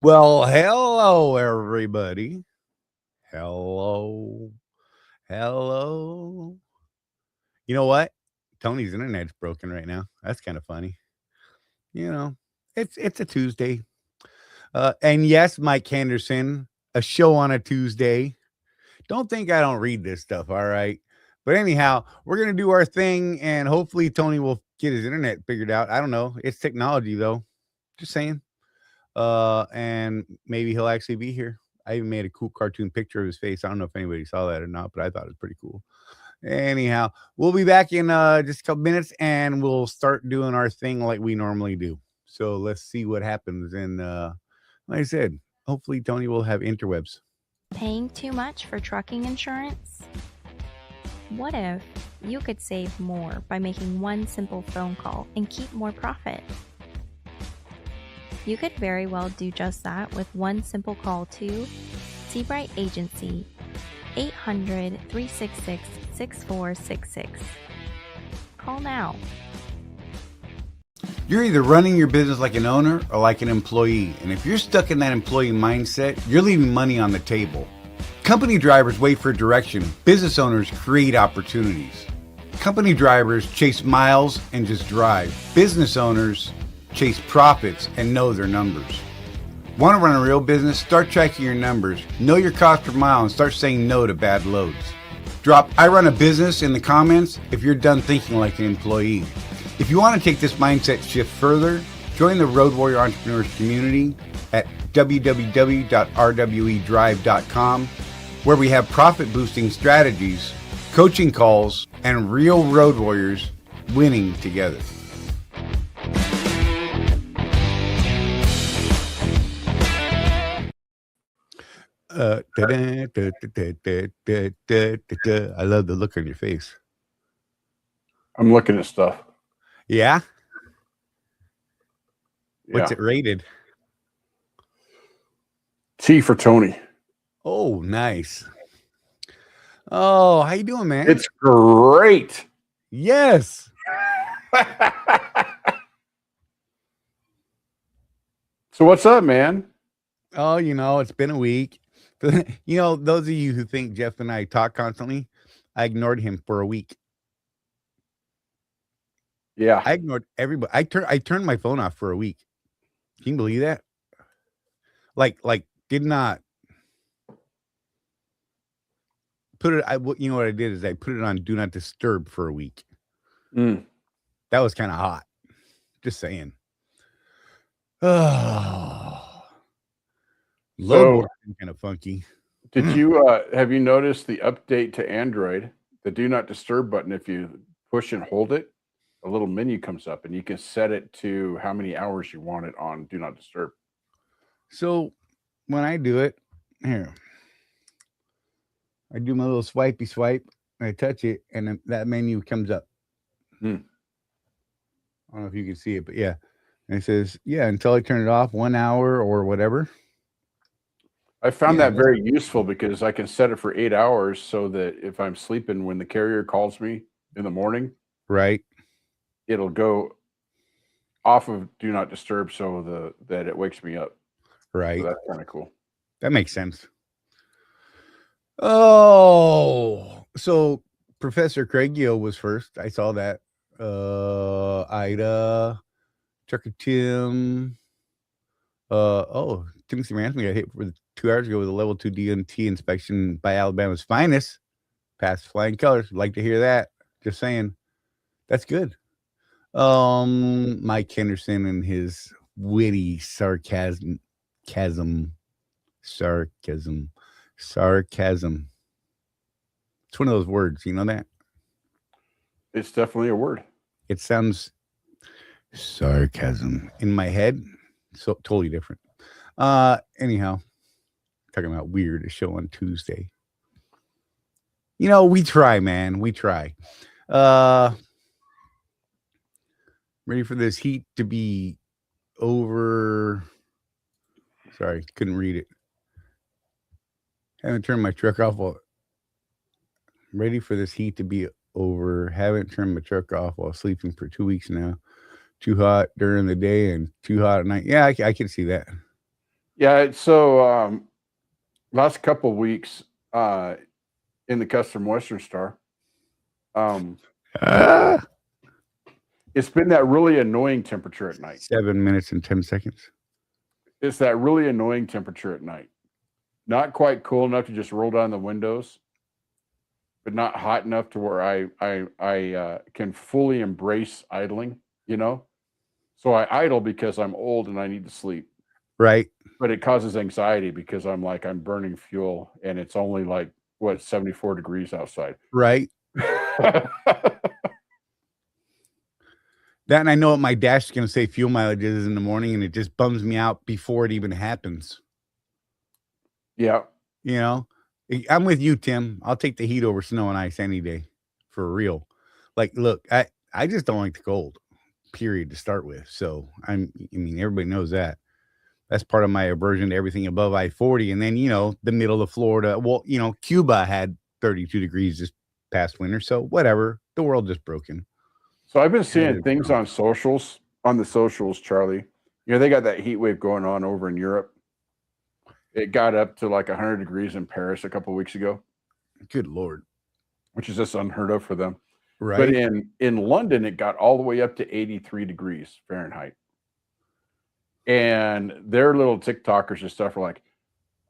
Well, hello, everybody. Hello. Hello. You know what? Tony's internet's broken right now. That's kind of funny. You know, it's a Tuesday. And yes, Mike Henderson, a show on a Tuesday. Don't think I don't read this stuff, all right? But anyhow, we're gonna do our thing, and hopefully Tony will get his internet figured out. I don't know. It's technology, though. Just saying. And maybe he'll actually be here. I even made a cool cartoon picture of his face. I don't know if anybody saw that or not, but I thought it was pretty cool. Anyhow, we'll be back in just a couple minutes and we'll start doing our thing like we normally do. So let's see what happens. And like I said, hopefully Tony will have interwebs. Paying too much for trucking insurance? What if you could save more by making one simple phone call and keep more profit? You could very well do just that with one simple call to Seabright Agency, 800-366-6466. Call now. You're either running your business like an owner or like an employee. And if you're stuck in that employee mindset, you're leaving money on the table. Company drivers wait for direction. Business owners create opportunities. Company drivers chase miles and just drive. Business owners chase profits and know their numbers. Want to run a real business? Start tracking your numbers. Know your cost per mile and start saying no to bad loads. Drop "I run a business" in the comments if you're done thinking like an employee. If you want to take this mindset shift further, join the Road Warrior Entrepreneurs community at www.rwedrive.com, where we have profit boosting strategies, coaching calls, and real road warriors winning together. I love the look on your face. I'm looking at stuff. Yeah? What's Yeah. it rated? T for Tony. Oh, nice. Oh, how you doing, man? It's great. Yes. So what's up, man? Oh, it's been a week. Those of you who think Jeff and I talk constantly, I ignored him for a week. Yeah. I ignored everybody. I turned my phone off for a week. Can you believe that? Like did not put it. You know what I did is I put it on do not disturb for a week. Mm. That was kind of hot. Just saying. Oh, low kind of funky. Did you have you noticed the update to Android, the do not disturb button? If you push and hold it, a little menu comes up, and you can set it to how many hours you want it on do not disturb. So when I do it, here, I do my little swipey swipe, and I touch it, and then that menu comes up. Mm. I don't know if you can see it, but yeah. And it says, yeah, until I turn it off, 1 hour or whatever. I found that very useful because I can set it for 8 hours so that if I'm sleeping when the carrier calls me in the morning, right, it'll go off of do not disturb so that it wakes me up. Right. So that's kind of cool. That makes sense. Oh, so Professor Craigio was first. I saw that. Ida, Chucker Tim. Timothy Ransom got hit for 2 hours ago with a level 2 DNT inspection by Alabama's finest. Passed flying colors. Like to hear that. Just saying. That's good. Mike Henderson and his witty sarcasm. It's one of those words, you know that? It's definitely a word. It sounds sarcasm in my head. So totally different. Anyhow, talking about weird, a show on Tuesday. We try, man. We try. Ready for this heat to be over. Sorry, couldn't read it. Haven't turned my truck off. Ready for this heat to be over. Haven't turned my truck off while sleeping for 2 weeks now. Too hot during the day and too hot at night. Yeah, I can see that. Yeah. So last couple of weeks in the Custom Western Star, Ah, it's been that really annoying temperature at night. 7 minutes and 10 seconds. It's that really annoying temperature at night. Not quite cool enough to just roll down the windows, but not hot enough to where I can fully embrace idling. You know, so I idle because I'm old and I need to sleep. Right. But it causes anxiety because I'm like I'm burning fuel and it's only like what 74 degrees outside. Right. That and I know what my dash is going to say fuel mileage is in the morning, and it just bums me out before it even happens. Yeah. You know, I'm with you, Tim. I'll take the heat over snow and ice any day, for real. Like, look, I just don't like the cold, period, to start with. So I mean, everybody knows that. That's part of my aversion to everything above I-40. And then, the middle of Florida. Well, Cuba had 32 degrees this past winter. So whatever. The world just broken. So I've been seeing things on the socials, Charlie. They got that heat wave going on over in Europe. It got up to like 100 degrees in Paris a couple of weeks ago. Good Lord. Which is just unheard of for them. Right. But in London, it got all the way up to 83 degrees Fahrenheit. And their little TikTokers and stuff are like,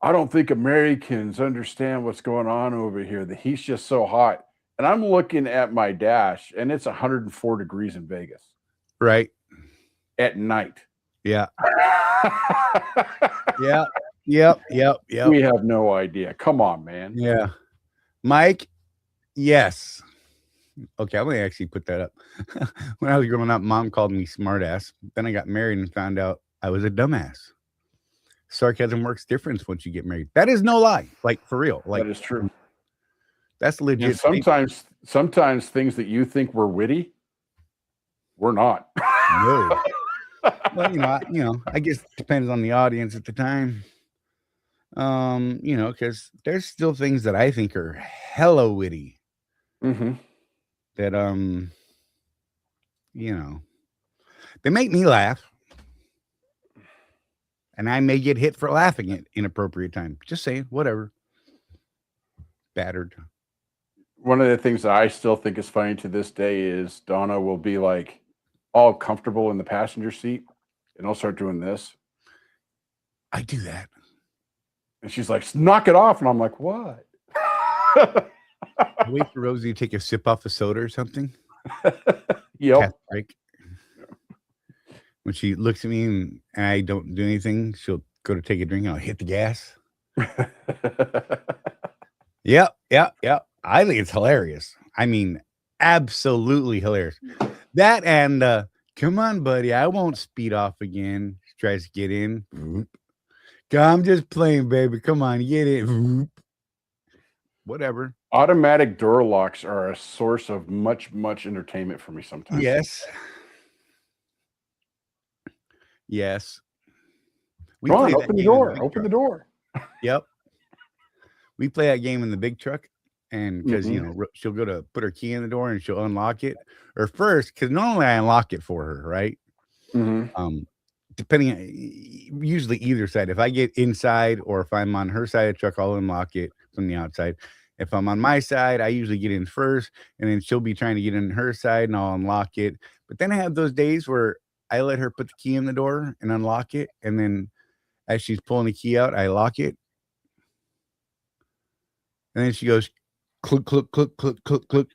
I don't think Americans understand what's going on over here. The heat's just so hot. And I'm looking at my dash, and it's 104 degrees in Vegas. Right. At night. Yeah. Yeah. Yep. We have no idea. Come on, man. Yeah. Mike, yes. Okay, I'm going to actually put that up. When I was growing up, Mom called me smartass. Then I got married and found out I was a dumbass. Sarcasm works different once you get married. That is no lie. Like, for real. Like, that is true. That's legit. And sometimes things that you think were witty, we're not. No. Well, I guess it depends on the audience at the time. Because there's still things that I think are hella witty. Mm-hmm. That they make me laugh. And I may get hit for laughing at inappropriate time. Just saying, whatever. Battered. One of the things that I still think is funny to this day is Donna will be like all comfortable in the passenger seat and I'll start doing this. I do that. And she's like, knock it off. And I'm like, what? Wait for Rosie to take a sip off a soda or something. Yep. When she looks at me and I don't do anything, she'll go to take a drink and I'll hit the gas. Yep. I think it's hilarious. I mean, absolutely hilarious. That and come on, buddy, I won't speed off again. She tries to get in. I'm just playing, baby. Come on, get in. Whatever. Automatic door locks are a source of much, much entertainment for me sometimes. Yes. Come on, open the door. Open the door. Yep. We play that game in the big truck, and because she'll go to put her key in the door and she'll unlock it, or first, because normally I unlock it for her, right? Mm-hmm. Depending, usually either side. If I get inside or if I'm on her side of the truck, I'll unlock it from the outside. If I'm on my side, I usually get in first, and then she'll be trying to get in her side, and I'll unlock it. But then I have those days where I let her put the key in the door and unlock it, and then as she's pulling the key out, I lock it. And then she goes, click, click, click, click, click, click.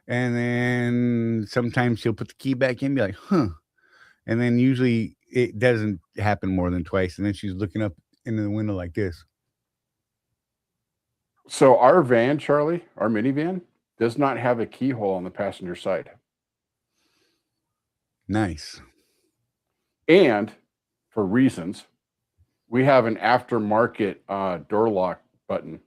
And then sometimes she'll put the key back in and be like, huh. And then usually it doesn't happen more than twice. And then she's looking up into the window like this. So our van, Charlie, our minivan, does not have a keyhole on the passenger side. Nice. And for reasons, we have an aftermarket door lock button.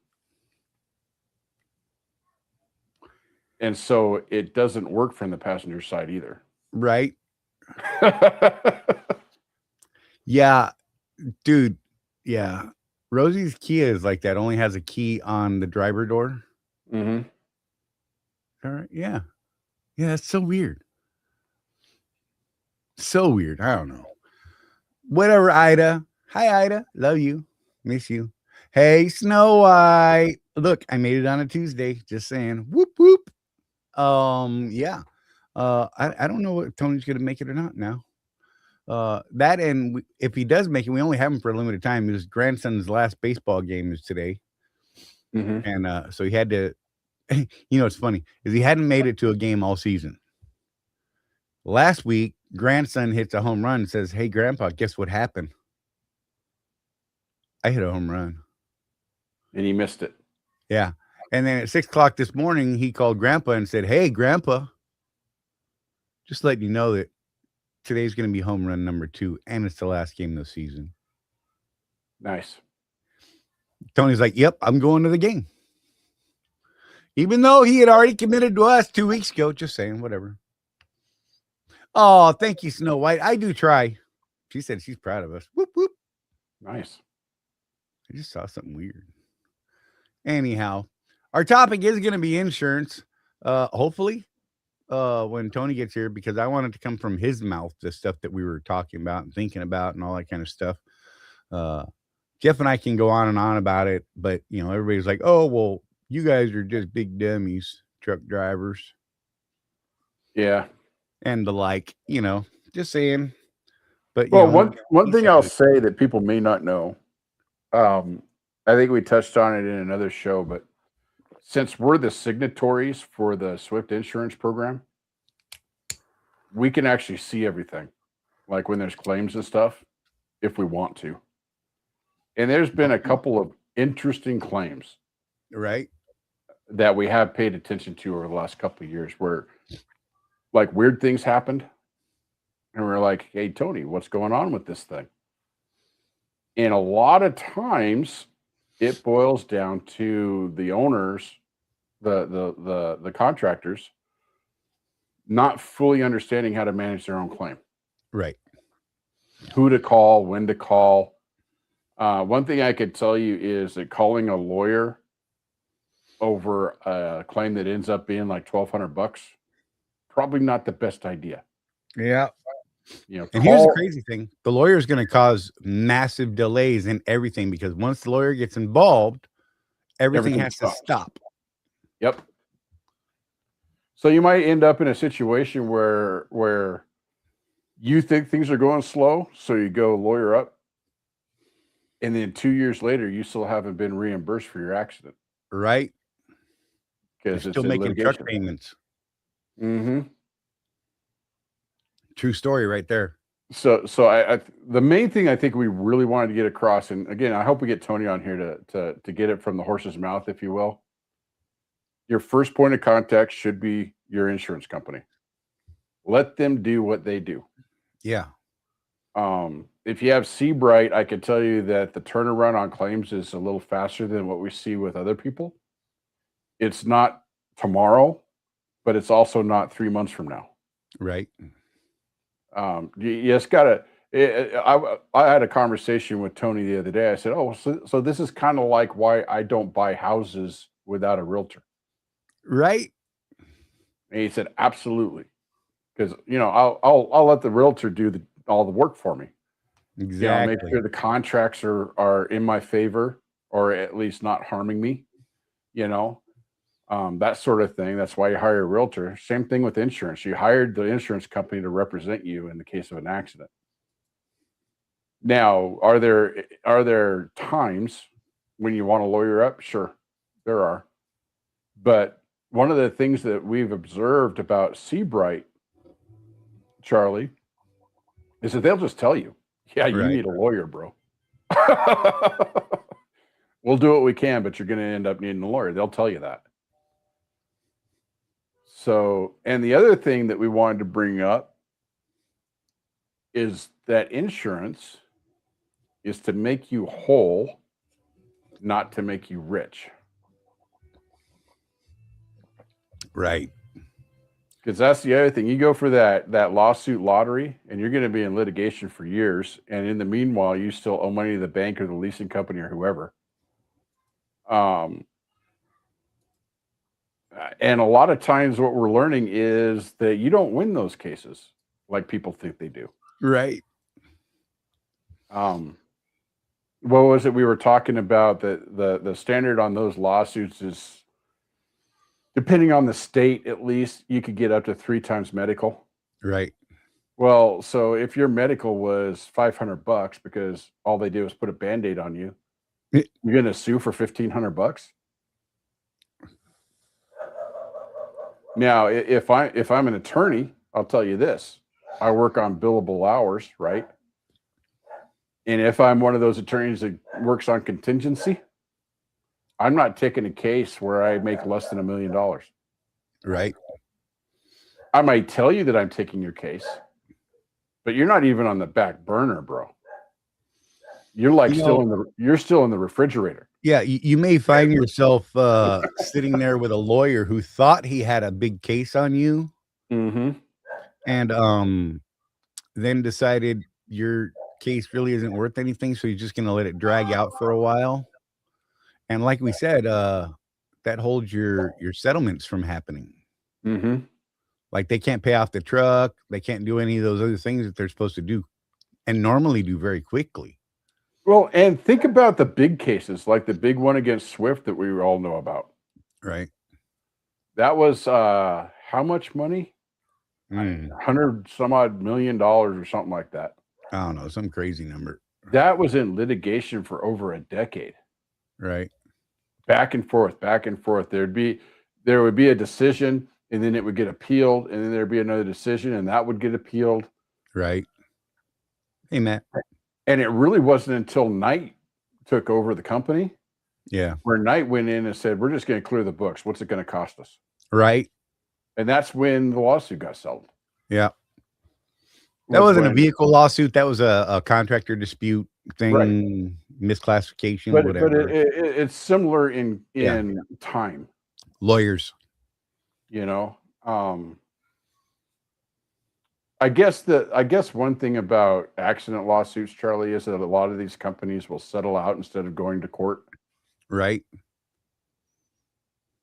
And so it doesn't work from the passenger side either. Right. Yeah. Dude. Yeah. Rosie's Kia is like that. Only has a key on the driver door. Mm-hmm. All right. Yeah. Yeah. That's so weird. So weird. I don't know. Whatever, Ida. Hi, Ida. Love you. Miss you. Hey, Snow White. Look, I made it on a Tuesday. Just saying. Whoop whoop. Yeah. I don't know if Tony's gonna make it or not now. That and if he does make it, we only have him for a limited time. His grandson's last baseball game is today, and so he had to. It's funny is he hadn't made it to a game all season. Last week, grandson hits a home run and says, "Hey, Grandpa, guess what happened? I hit a home run." And he missed it. Yeah. And then at 6 o'clock this morning, he called Grandpa and said, "Hey, Grandpa, just letting you know that today's going to be home run number 2, and it's the last game of the season." Nice. Tony's like, "Yep, I'm going to the game." Even though he had already committed to us 2 weeks ago, just saying, whatever. Oh, thank you, Snow White. I do try. She said she's proud of us. Whoop, whoop. Nice. I just saw something weird. Anyhow, our topic is going to be insurance. Hopefully, when Tony gets here, because I want it to come from his mouth, the stuff that we were talking about and thinking about and all that kind of stuff. Jeff and I can go on and on about it, but everybody's like, "Oh, well, you guys are just big dummies, truck drivers." Yeah. And the like, just saying. But well, one thing I'll say that people may not know, I think we touched on it in another show, but since we're the signatories for the Swift insurance program, we can actually see everything, like when there's claims and stuff, if we want to. And there's been a couple of interesting claims, right, that we have paid attention to over the last couple of years where like weird things happened. And we're like, "Hey, Tony, what's going on with this thing?" And a lot of times it boils down to the owners, the contractors, not fully understanding how to manage their own claim. Right. Who to call, when to call. One thing I could tell you is that calling a lawyer over a claim that ends up being like $1,200, probably not the best idea. Yeah. And here's the crazy thing. The lawyer is going to cause massive delays in everything because once the lawyer gets involved, everything has to stop. Yep. So you might end up in a situation where you think things are going slow, so you go lawyer up, and then 2 years later, you still haven't been reimbursed for your accident. Right. Because it's still making truck payments. Mm-hmm. True story right there. So I the main thing I think we really wanted to get across, and again, I hope we get Tony on here to get it from the horse's mouth, if you will. Your first point of contact should be your insurance company. Let them do what they do. Yeah. If you have Seabright, I can tell you that the turnaround on claims is a little faster than what we see with other people. It's not tomorrow, but it's also not 3 months from now. Right. You just gotta. I had a conversation with Tony the other day. I said, "Oh, so this is kind of like why I don't buy houses without a realtor." Right. And he said, "Absolutely," because I'll let the realtor do all the work for me. Exactly. Make sure the contracts are in my favor, or at least not harming me. That sort of thing. That's why you hire a realtor. Same thing with insurance. You hired the insurance company to represent you in the case of an accident. Now, are there times when you want to lawyer up? Sure, there are. But one of the things that we've observed about Seabright, Charlie, is that they'll just tell you, "Yeah, you need a lawyer, bro." We'll do what we can, but you're going to end up needing a lawyer. They'll tell you that. So, and the other thing that we wanted to bring up is that insurance is to make you whole, not to make you rich. Right. Because that's the other thing. You go for that lawsuit lottery, and you're going to be in litigation for years. And in the meanwhile, you still owe money to the bank or the leasing company or whoever. And a lot of times what we're learning is that you don't win those cases like people think they do. Right. What was it we were talking about? The standard on those lawsuits is, depending on the state, at least you could get up to 3 times medical. Right. Well, so if your medical was $500 because all they did was put a Band-Aid on you, It- you're going to sue for $1,500. Now, if I'm an attorney, I'll tell you this: I work on billable hours, right? And if I'm one of those attorneys that works on contingency, I'm not taking a case where I make less than $1 million. Right. I might tell you that I'm taking your case, but you're not even on the back burner, bro. You're like you're still in the refrigerator. Yeah, you may find yourself sitting there with a lawyer who thought he had a big case on you, Mm-hmm. and then decided your case really isn't worth anything, so he's just going to let it drag out for a while. And like we said, that holds your settlements from happening. Mm-hmm. Like they can't pay off the truck, they can't do any of those other things that they're supposed to do, and normally do very quickly. Well, and think about the big cases, like the big one against Swift that we all know about. Right. That was how much money? $100 some odd million or something like that. I don't know, some crazy number. That was in litigation for over a decade. Right. Back and forth, back and forth. There would be a decision, and then it would get appealed, and then there'd be another decision, and that would get appealed. Right. Hey, Matt. And it really wasn't until Knight took over the company, where Knight went in and said, "We're just going to clear the books. What's it going to cost us?" Right. And that's when the lawsuit got settled. Yeah. That wasn't a vehicle lawsuit. That was a contractor dispute thing, right. Misclassification, whatever. But it's similar in time. Lawyers. You know, I guess one thing about accident lawsuits, Charlie, is that a lot of these companies will settle out instead of going to court. Right.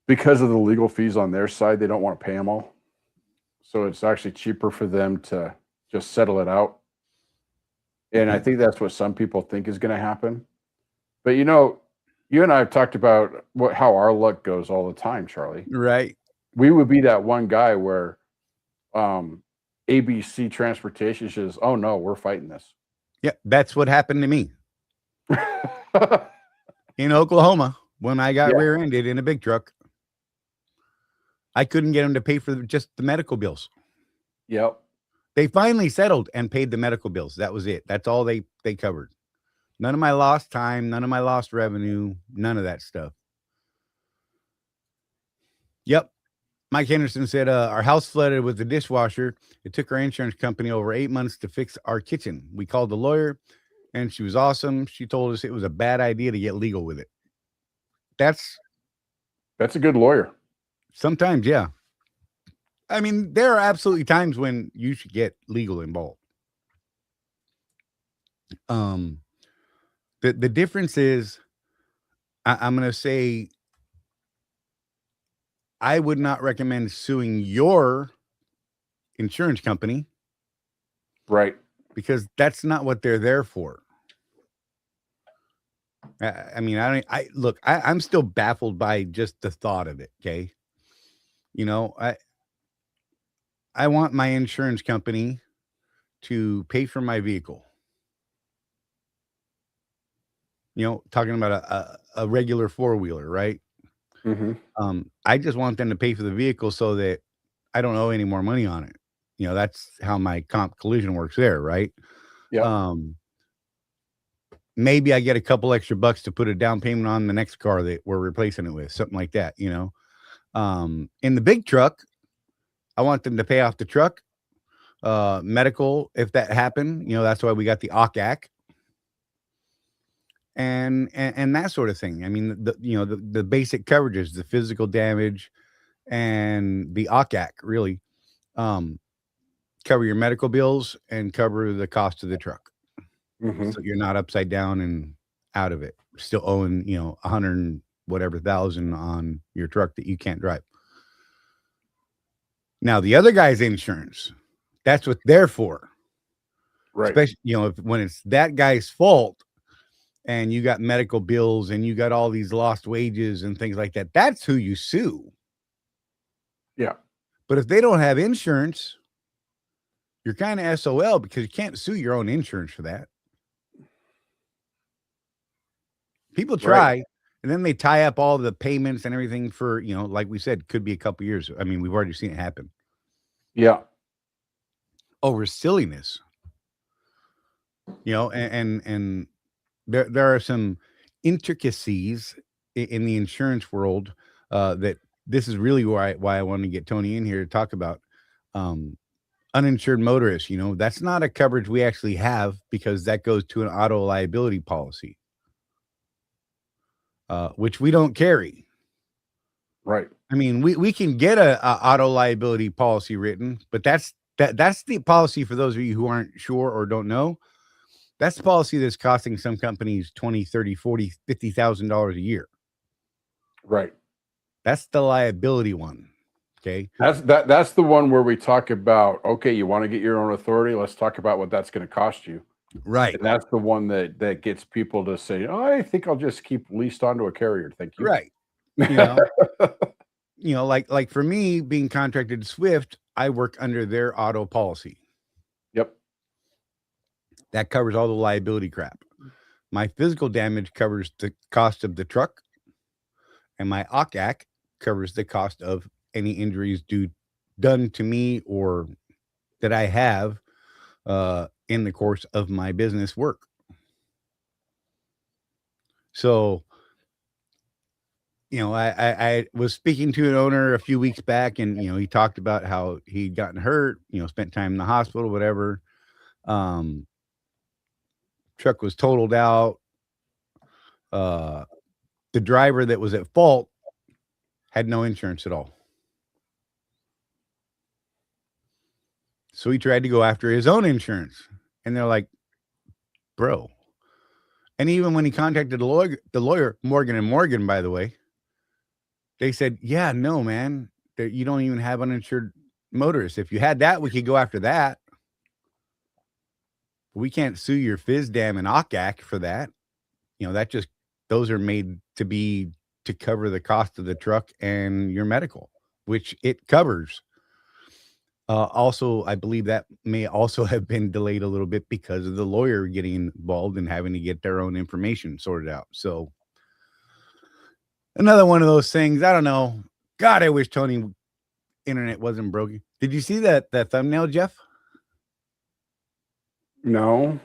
Because of the legal fees on their side, they don't want to pay them all. So it's actually cheaper for them to just settle it out. And I think that's what some people think is going to happen. But you know, you and I have talked about how our luck goes all the time, Charlie. Right. We would be that one guy where ABC Transportation says, "Oh no, we're fighting this." Yeah, that's what happened to me in Oklahoma when I got rear-ended in a big truck. I couldn't get them to pay for just the medical bills. Yep. They finally settled and paid the medical bills. That was it. That's all they covered. None of my lost time, none of my lost revenue, none of that stuff. Yep. Mike Henderson said, our house flooded with the dishwasher. It took our insurance company over 8 months to fix our kitchen. We called the lawyer, and she was awesome. She told us it was a bad idea to get legal with it. That's a good lawyer. Sometimes, yeah. I mean, there are absolutely times when you should get legal involved. The difference is, I'm going to say, I would not recommend suing your insurance company. Right. Because that's not what they're there for. I mean, I'm still baffled by just the thought of it. Okay. You know, I want my insurance company to pay for my vehicle. You know, talking about a regular four-wheeler, right? Mm-hmm. I just want them to pay for the vehicle so that I don't owe any more money on it. You know, that's how my comp collision works there, right? Yeah. Maybe I get a couple extra bucks to put a down payment on the next car that we're replacing it with, something like that, you know. In the big truck, I want them to pay off the truck, medical, if that happened, you know, that's why we got the OCAC and that sort of thing. I mean, the basic coverages, the physical damage and the OCAC really, cover your medical bills and cover the cost of the truck. Mm-hmm. So you're not upside down and out of it, still owing, you know, 100 and whatever thousand on your truck that you can't drive. Now, the other guy's insurance, that's what they're for. Right. Especially, you know, when it's that guy's fault and you got medical bills and you got all these lost wages and things like that, that's who you sue. Yeah. But if they don't have insurance, you're kind of SOL because you can't sue your own insurance for that. People try, and then they tie up all the payments and everything for, like we said, could be a couple years. I mean, we've already seen it happen. Yeah. Over silliness. And there are some intricacies in the insurance world that this is really why I want to get Tony in here to talk about uninsured motorists. That's not a coverage we actually have because that goes to an auto liability policy, which we don't carry. Right. I mean, we can get a auto liability policy written, but that's the policy for those of you who aren't sure or don't know. That's the policy that's costing some companies $20, $30, $40, $50,000 a year. Right. That's the liability one. Okay. That's the one where we talk about, okay, you want to get your own authority. Let's talk about what that's going to cost you. Right. And that's the one that gets people to say, oh, I think I'll just keep leased onto a carrier. Thank you. Right. Like for me being contracted to Swift, I work under their auto policy. Yep. That covers all the liability crap. My physical damage covers the cost of the truck, and my OCAC covers the cost of any injuries done to me or that I have in the course of my business work. So, I was speaking to an owner a few weeks back, and he talked about how he'd gotten hurt, spent time in the hospital, whatever. Truck was totaled out. The driver that was at fault had no insurance at all. So he tried to go after his own insurance. And they're like, bro. And even when he contacted the lawyer, Morgan & Morgan, by the way, they said, yeah, no, man, you don't even have uninsured motorists. If you had that, we could go after that. We can't sue your FISDAM and OCAC for that. Those are made to cover the cost of the truck and your medical, which it covers. Also, I believe that may also have been delayed a little bit because of the lawyer getting involved and having to get their own information sorted out. So another one of those things. I don't know. God, I wish Tony internet wasn't broken. Did you see that thumbnail, Jeff? No.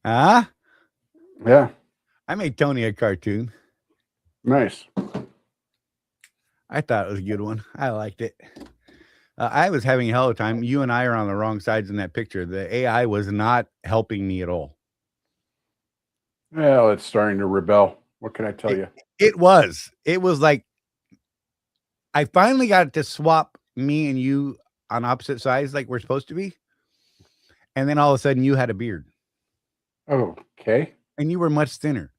Yeah. I made Tony a cartoon. Nice. I thought it was a good one. I liked it. I was having a hell of a time. You and I are on the wrong sides in that picture. The AI was not helping me at all. Well, it's starting to rebel. What can I tell you? It was like I finally got to swap me and you on opposite sides like we're supposed to be. And then all of a sudden you had a beard. Okay. And you were much thinner.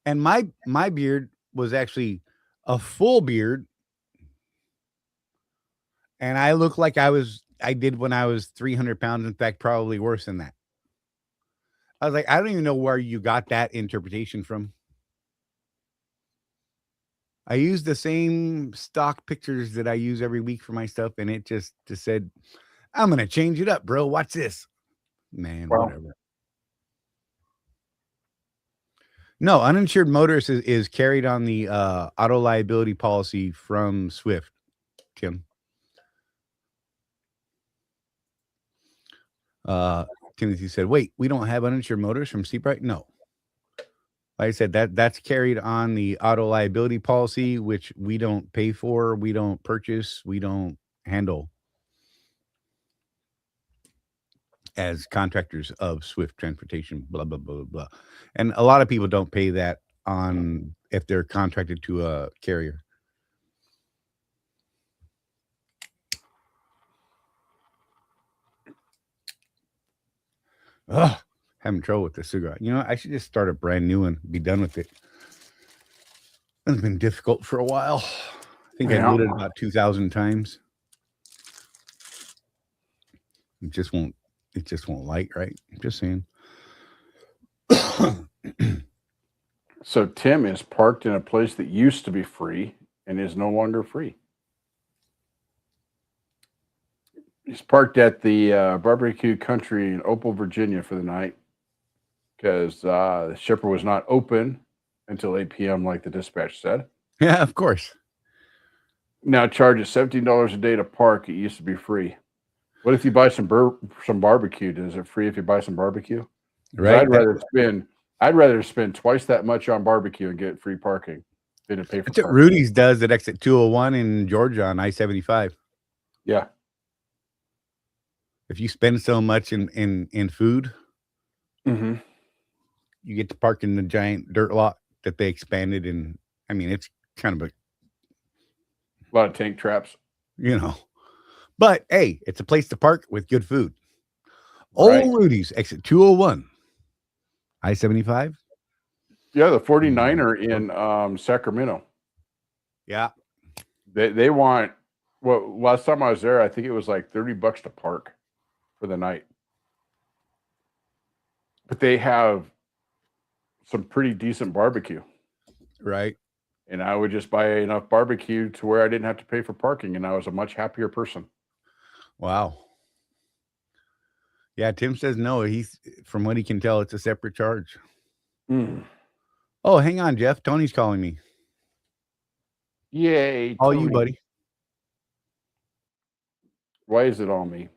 And my beard was actually a full beard. And I look like I did when I was 300 pounds. In fact, probably worse than that. I was like, I don't even know where you got that interpretation from. I use the same stock pictures that I use every week for my stuff. And it just said, I'm going to change it up, bro. Watch this. Man, Well, whatever. No, uninsured motorist is carried on the auto liability policy from Swift, Tim. Timothy said, wait, we don't have uninsured motorists from Seabright? No. Like I said, that's carried on the auto liability policy, which we don't pay for, we don't purchase, we don't handle as contractors of Swift Transportation, blah, blah, blah, blah. And a lot of people don't pay that on if they're contracted to a carrier. Ugh, having trouble with the cigarette. I should just start a brand new one, be done with it. It's been difficult for a while. I think I lit it about 2,000 times. It just won't It just won't light, right? Just saying. So Tim is parked in a place that used to be free and is no longer free. He's parked at the Barbecue Country in Opal, Virginia for the night because the shipper was not open until 8 p.m., like the dispatch said. Yeah, of course. Now charges $17 a day to park. It used to be free. What if you buy some barbecue? Is it free if you buy some barbecue? Right. I'd rather spend twice that much on barbecue and get free parking than to pay for That's what parking. Rudy's does at exit 201 in Georgia on I-75. Yeah. If you spend so much in food, Mm-hmm. you get to park in the giant dirt lot that they expanded. And I mean, it's kind of A lot of tank traps. But hey, it's a place to park with good food. Right. Old Rudy's, exit 201, I-75. Yeah, the 49er in Sacramento. Yeah. They want, well, last time I was there, I think it was like $30 to park for the night. But they have some pretty decent barbecue. Right. And I would just buy enough barbecue to where I didn't have to pay for parking, and I was a much happier person. Wow. Yeah, Tim says no. He's, from what he can tell, it's a separate charge. Mm. Oh, hang on, Jeff. Tony's calling me. Yay. All Tony. you, buddy. Why is it all me?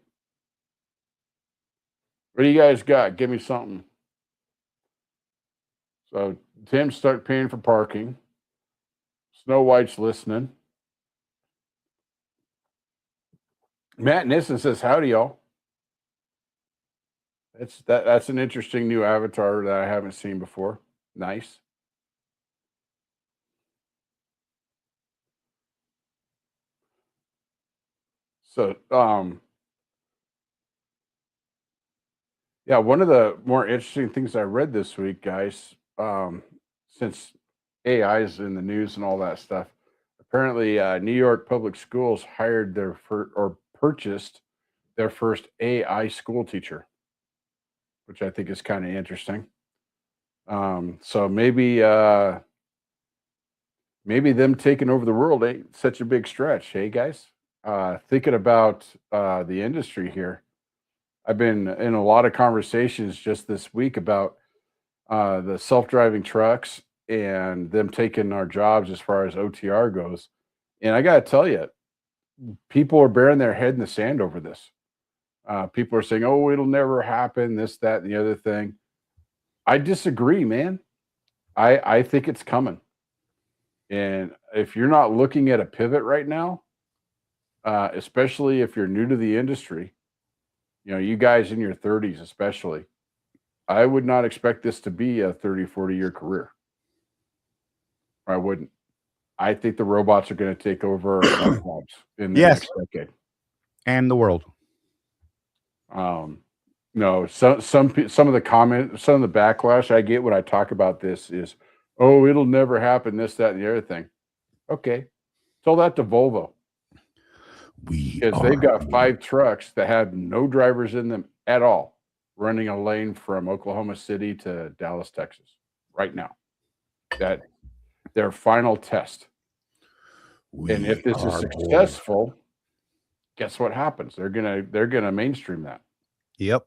What do you guys got? Give me something. So Tim start paying for parking. Snow White's listening. Matt Nissen says, howdy, y'all. That's an interesting new avatar that I haven't seen before. Nice. So yeah, one of the more interesting things I read this week, guys, since AI is in the news and all that stuff, apparently New York Public Schools hired or purchased their first AI school teacher, which I think is kind of interesting. So maybe them taking over the world ain't such a big stretch, hey guys? Thinking about the industry here, I've been in a lot of conversations just this week about the self-driving trucks and them taking our jobs as far as OTR goes. And I got to tell you, people are burying their head in the sand over this. People are saying, oh, it'll never happen, this, that, and the other thing. I disagree, man. I think it's coming. And if you're not looking at a pivot right now, especially if you're new to the industry, you guys in your 30s especially, I would not expect this to be a 30, 40-year career. I wouldn't. I think the robots are going to take over our jobs in the next decade. And the world. No, some of the comments, some of the backlash I get when I talk about this is, oh, it'll never happen, this, that, and the other thing. Okay. Tell that to Volvo. Because they've got 5 trucks that have no drivers in them at all, running a lane from Oklahoma City to Dallas, Texas, right now. That their final test. And if this is successful, guess what happens? They're gonna mainstream that. Yep.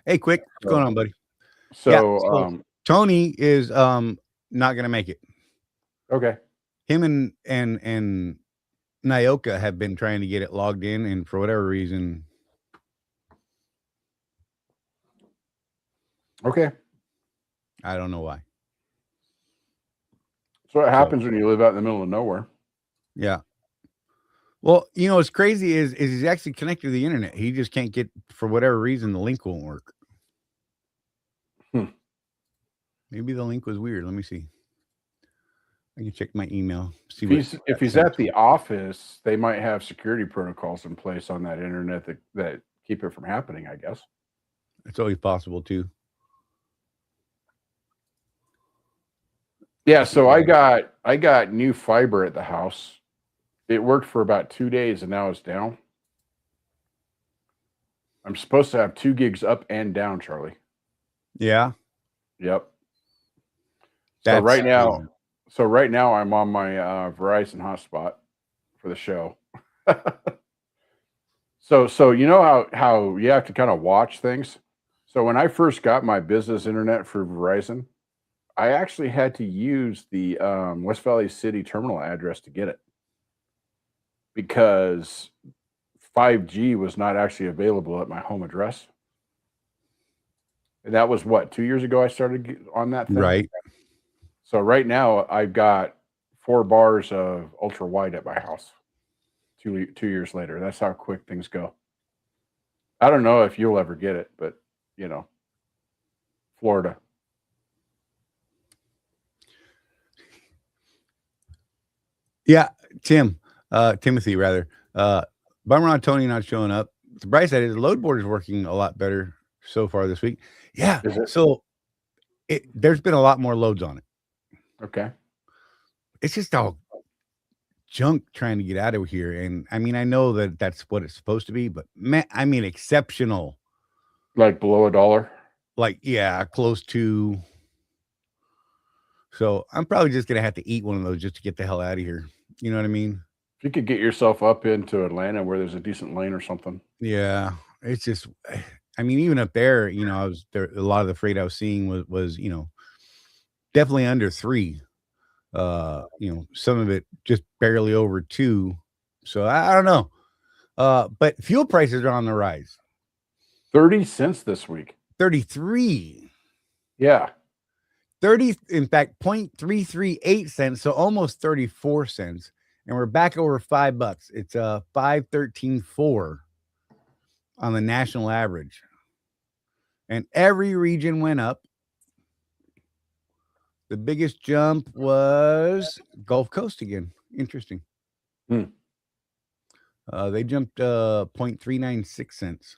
Hey, quick, what's going on, buddy? So, Tony is not gonna make it. Okay. Him and Nyoka have been trying to get it logged in, and for whatever reason. Okay. I don't know why. So what happens when you live out in the middle of nowhere? Yeah. Well, what's crazy is he's actually connected to the internet. He just can't get, for whatever reason, the link won't work. Maybe the link was weird. Let me see. I can check my email. See if he's at the office, they might have security protocols in place on that internet that keep it from happening, I guess. It's always possible too. Yeah, so I got new fiber at the house. It worked for about 2 days and now it's down. I'm supposed to have 2 gigs up and down, Charlie. Yeah. Yep. So That's right now, crazy. I'm on my Verizon hotspot for the show. So you know how you have to kind of watch things. So when I first got my business internet for Verizon, I actually had to use the West Valley City terminal address to get it because 5G was not actually available at my home address. And that was what, 2 years ago I started on that thing. Right. So right now I've got 4 bars of ultra wide at my house. 2 years later, that's how quick things go. I don't know if you'll ever get it, but you know, Florida. Yeah, Timothy rather. Bummer on Tony not showing up. The bright side is the load board is working a lot better so far this week. Yeah, Is it? so there's been a lot more loads on it. Okay. It's just all junk trying to get out of here, and I mean, I know that that's what it's supposed to be, but man, I mean, exceptional. Like below $1. Like, yeah, close to. So I'm probably just gonna have to eat one of those just to get the hell out of here. You know what I mean? If you could get yourself up into Atlanta where there's a decent lane or something. Yeah, it's just. I mean, even up there, I was there. A lot of the freight I was seeing was definitely under 3. Some of it just barely over 2. So I don't know. But fuel prices are on the rise. 30 cents this week. 33. Yeah. 30, in fact, 0.338 cents, so almost 34 cents. And we're back over $5. It's 513.4 on the national average. And every region went up. The biggest jump was Gulf Coast again. Interesting. Hmm. They jumped 0.396 cents.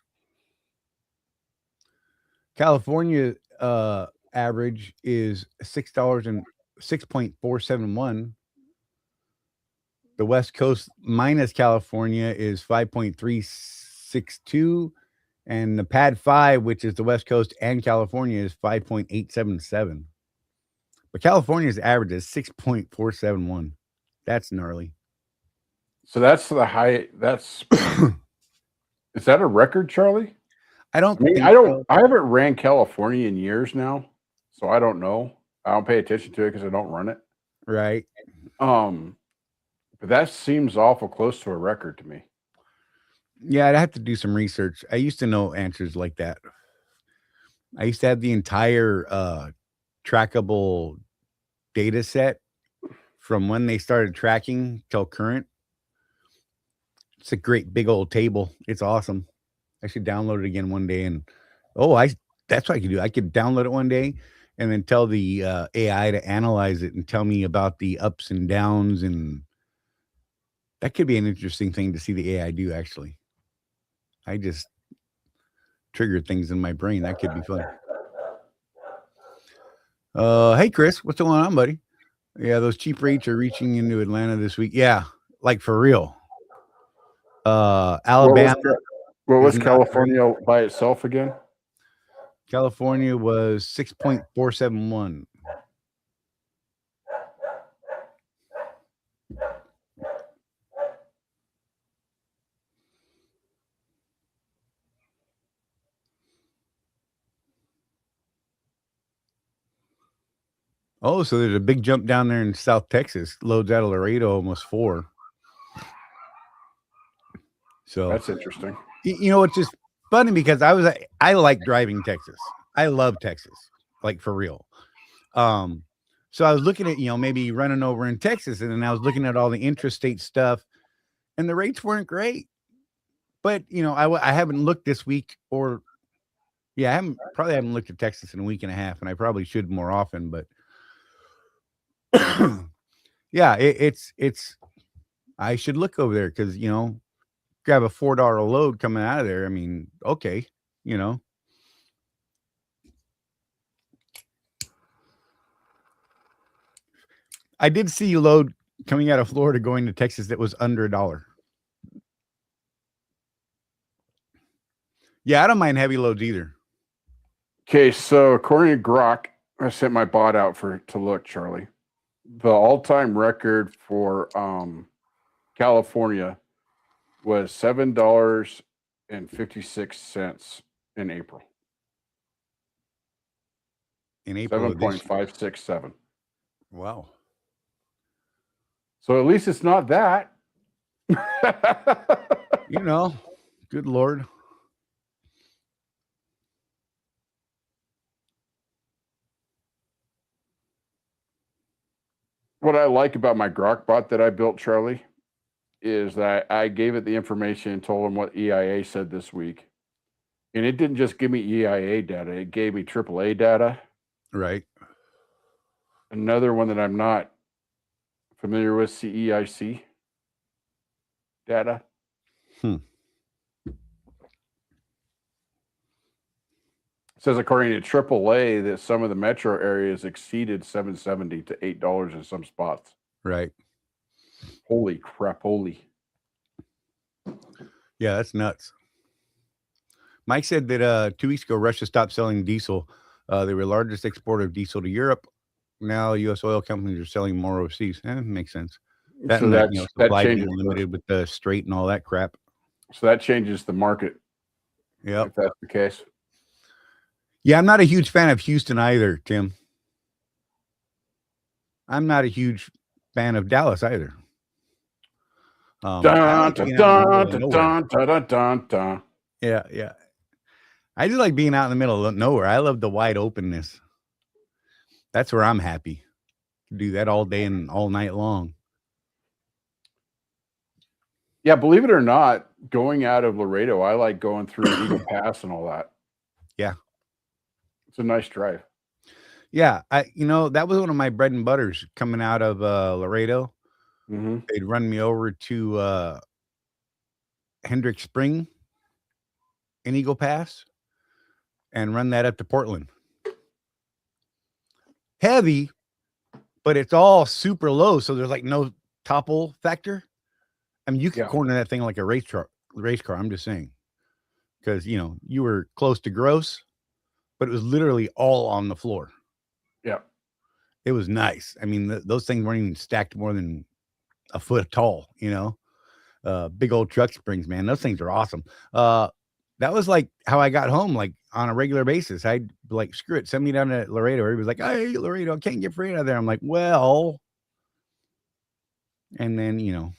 California average is $6.471. The West Coast minus California is 5.362. And the Pad 5, which is the West Coast and California, is 5.877. But California's average is 6.471. That's gnarly. So that's the high. Is that a record, Charlie? I don't. I mean, so. I haven't ran California in years now, so I don't know. I don't pay attention to it because I don't run it. Right. But that seems awful close to a record to me. Yeah, I'd have to do some research. I used to know answers like that. I used to have the entire trackable data set from when they started tracking till current. It's a great big old table. It's awesome. I should download it again one day. And that's what I could do. I could download it one day and then tell the AI to analyze it and tell me about the ups and downs. And that could be an interesting thing to see the AI do, actually. I just triggered things in my brain. That could be fun. Hey, Chris, what's going on, buddy? Yeah, those cheap rates are reaching into Atlanta this week. Yeah, like for real. Alabama. What was California by itself again? California was 6.471. Oh, so there's a big jump down there in South Texas. Loads out of Laredo, almost 4. So that's interesting. It's just funny because I like driving Texas. I love Texas, like for real. So I was looking at, maybe running over in Texas, and then I was looking at all the intrastate stuff, and the rates weren't great. But I haven't looked this week, or I haven't looked at Texas in a week and a half, and I probably should more often. But yeah, it's I should look over there because grab a $4 load coming out of there. I mean, okay, I did see a load coming out of Florida going to Texas that was under $1. Yeah, I don't mind heavy loads either. Okay, so according to Grok, I sent my bot out to look, Charlie. The all-time record for California was $7.56 in April. In April of this year. 7.567. Wow. So at least it's not that. You know, good Lord. What I like about my Grok bot that I built, Charlie, is that I gave it the information and told them what EIA said this week. And it didn't just give me EIA data, it gave me AAA data. Right. Another one that I'm not familiar with, CEIC data. It says according to AAA that some of the metro areas exceeded $7.70 to $8 in some spots. Right. Holy crap, holy. Yeah, that's nuts. Mike said that 2 weeks ago, Russia stopped selling diesel. They were the largest exporter of diesel to Europe. Now, U.S. oil companies are selling more overseas. Makes sense. That So and that, the, that supply being changes limited with the Strait and all that crap. So that changes the market. Yeah, if that's the case. Yeah, I'm not a huge fan of Houston either, Tim. I'm not a huge fan of Dallas either. I like being out in the middle of nowhere. Yeah. I just like being out in the middle of nowhere. I love the wide openness. That's where I'm happy. Do that all day and all night long. Yeah, believe it or not, going out of Laredo, I like going through Eagle Pass and all that. Yeah. It's a nice drive. Yeah, that was one of my bread and butters coming out of Laredo. Mm-hmm. They'd run me over to Hendrick Spring in Eagle Pass and run that up to Portland. Heavy, but it's all super low, so there's like no topple factor. I mean, you could corner that thing like a race car. I'm just saying, because you were close to gross, but it was literally all on the floor. Yeah, it was nice. I mean, those things weren't even stacked more than a foot tall. Big old truck springs, man. Those things are awesome. That was like how I got home, like on a regular basis. I'd like, screw it, send me down to Laredo. He was like, hey, Laredo, I can't get free out of there. I'm like, well, and then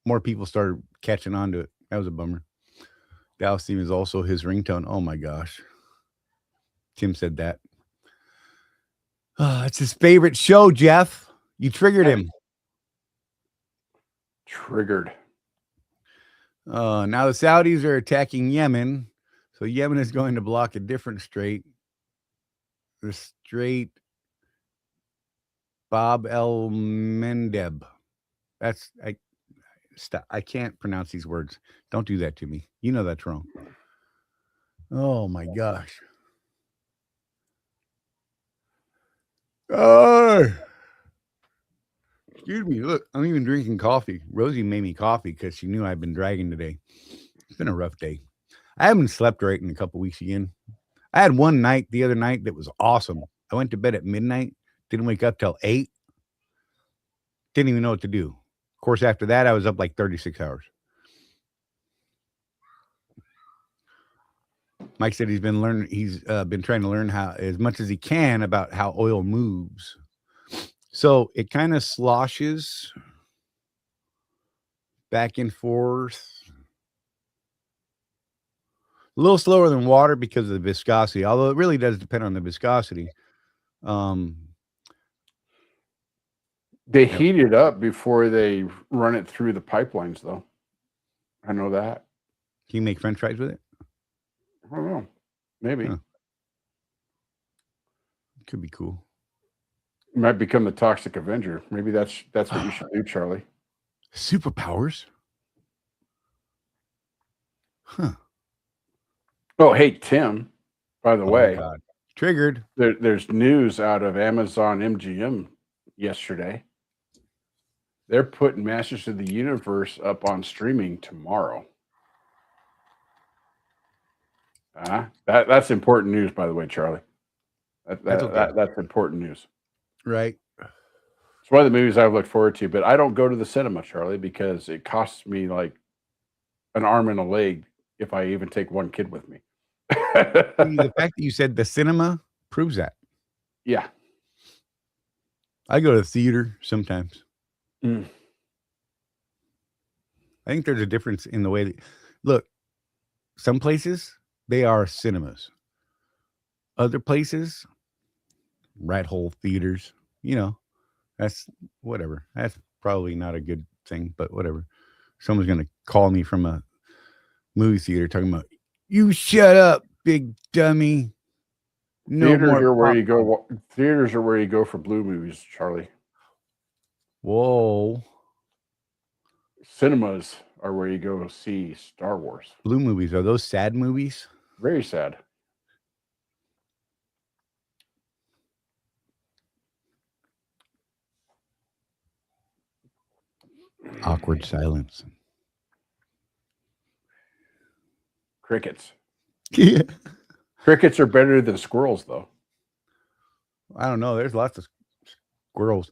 more people started catching on to it. That was a bummer. Dallas theme is also his ringtone. Oh my gosh. Tim said that. It's his favorite show, Jeff. You triggered him. Triggered. Now the Saudis are attacking Yemen. So Yemen is going to block a different strait. The Strait Bab el Mendeb. I can't pronounce these words. Don't do that to me. You know that's wrong. Oh my gosh. Excuse me. Look, I'm even drinking coffee. Rosie made me coffee because she knew I'd been dragging today. It's been a rough day. I haven't slept right in a couple weeks again. I had one night the other night that was awesome. I went to bed at midnight, didn't wake up till 8. Didn't even know what to do. Of course, after that, I was up like 36 hours. Mike said he's been trying to learn how, as much as he can, about how oil moves. So it kind of sloshes back and forth. A little slower than water because of the viscosity, although it really does depend on the viscosity. They heat it up before they run it through the pipelines, though. I know that. Can you make French fries with it? I don't know. Maybe. Huh. Could be cool. You might become the Toxic Avenger. Maybe that's what you should do, Charlie. Superpowers? Huh. Oh, hey, Tim, by the way. God. Triggered. There's news out of Amazon MGM yesterday. They're putting Masters of the Universe up on streaming tomorrow. That's important news, by the way, Charlie. That's okay. That's important news. Right. It's one of the movies I've looked forward to, but I don't go to the cinema, Charlie, because it costs me like an arm and a leg if I even take one kid with me. See, the fact that you said the cinema proves that. Yeah. I go to the theater sometimes. Mm. I think there's a difference in the way that, look, some places they are cinemas. Other places, rat hole theaters, that's whatever. That's probably not a good thing, but whatever. Someone's going to call me from a movie theater talking about, you shut up, big dummy. No Theaters more are where you popcorn." go. Theaters are where you go for blue movies, Charlie. Whoa. Cinemas are where you go see Star Wars. Blue movies. Are those sad movies? Very sad. Awkward silence. Crickets. Yeah. Crickets are better than squirrels, though. I don't know. There's lots of squirrels.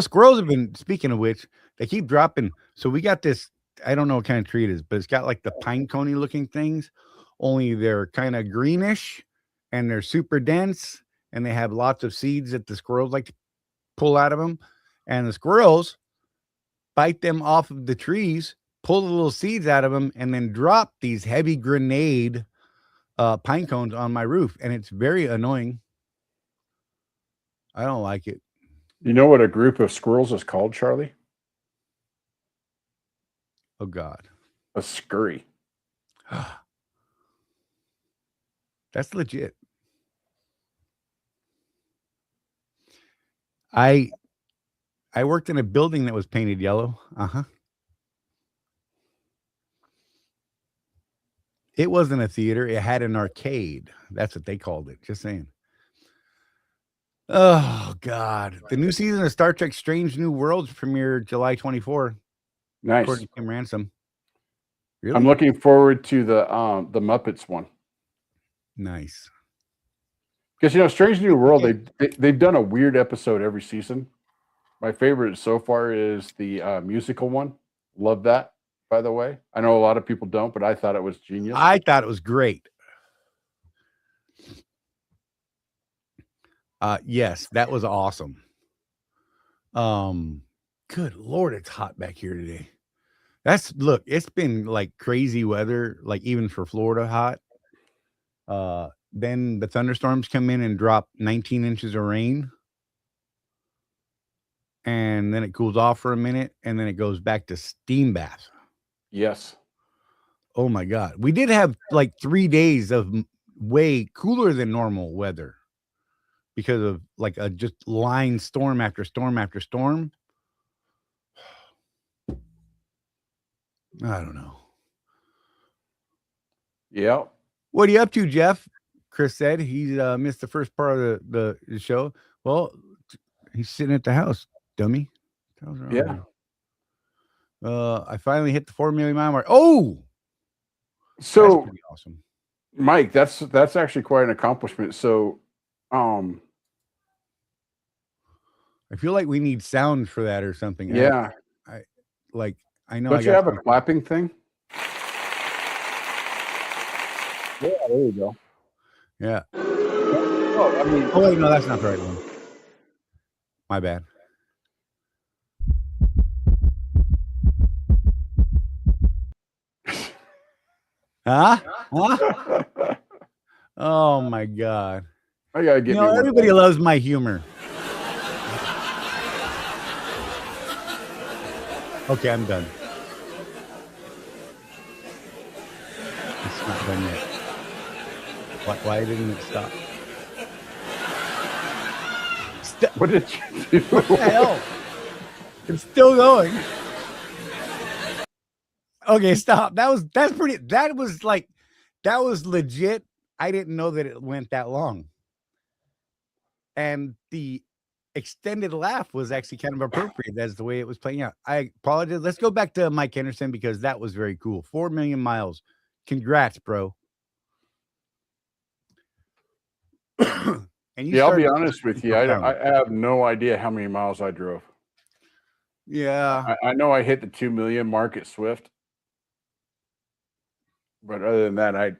Squirrels have been, speaking of which, they keep dropping. So we got this, I don't know what kind of tree it is, but it's got like the pine coney looking things, only they're kind of greenish and they're super dense and they have lots of seeds that the squirrels like to pull out of them. And the squirrels bite them off of the trees, pull the little seeds out of them, and then drop these heavy grenade pine cones on my roof. And it's very annoying. I don't like it. You know what a group of squirrels is called, Charlie? Oh, God. A scurry. That's legit. I worked in a building that was painted yellow. It wasn't a theater. It had an arcade. That's what they called it. Just saying. Oh, God. The new season of Star Trek Strange New Worlds premiered July 24. Nice. According to Kim Ransom. Really? I'm looking forward to the Muppets one. Nice. Because Strange New World, they've done a weird episode every season. My favorite so far is the musical one. Love that, by the way. I know a lot of people don't, but I thought it was genius. I thought it was great. Yes, that was awesome. Good Lord, it's hot back here today. Look, it's been like crazy weather, like even for Florida hot. Then the thunderstorms come in and drop 19 inches of rain. And then it cools off for a minute, and then it goes back to steam bath. Yes. Oh my God. We did have like 3 days of way cooler than normal weather because of like a just line storm after storm after storm. I don't know. Yeah. What are you up to, Jeff? Chris said he's missed the first part of the show. Well, he's sitting at the house, dummy. Yeah. I finally hit the 4 million mile mark. Oh, so that's pretty awesome, Mike. That's actually quite an accomplishment. So, I feel like we need sound for that or something. Yeah. I know. Don't you have a clapping thing? Yeah, there you go. Yeah. Oh, wait, no, that's not the right one. My bad. Huh? Oh my God. I gotta get everybody loves my humor. Okay, I'm done. It's not done yet. Why didn't it stop? What did you do? What the hell? It's still going. Okay, stop. That was legit. I didn't know that it went that long. And the extended laugh was actually kind of appropriate. That's the way it was playing out. I apologize. Let's go back to Mike Henderson because that was very cool. 4 million miles. Congrats, bro. And Yeah, I'll be started honest with you. I have no idea how many miles I drove. Yeah. I know I hit the 2 million mark at Swift, but other than that, I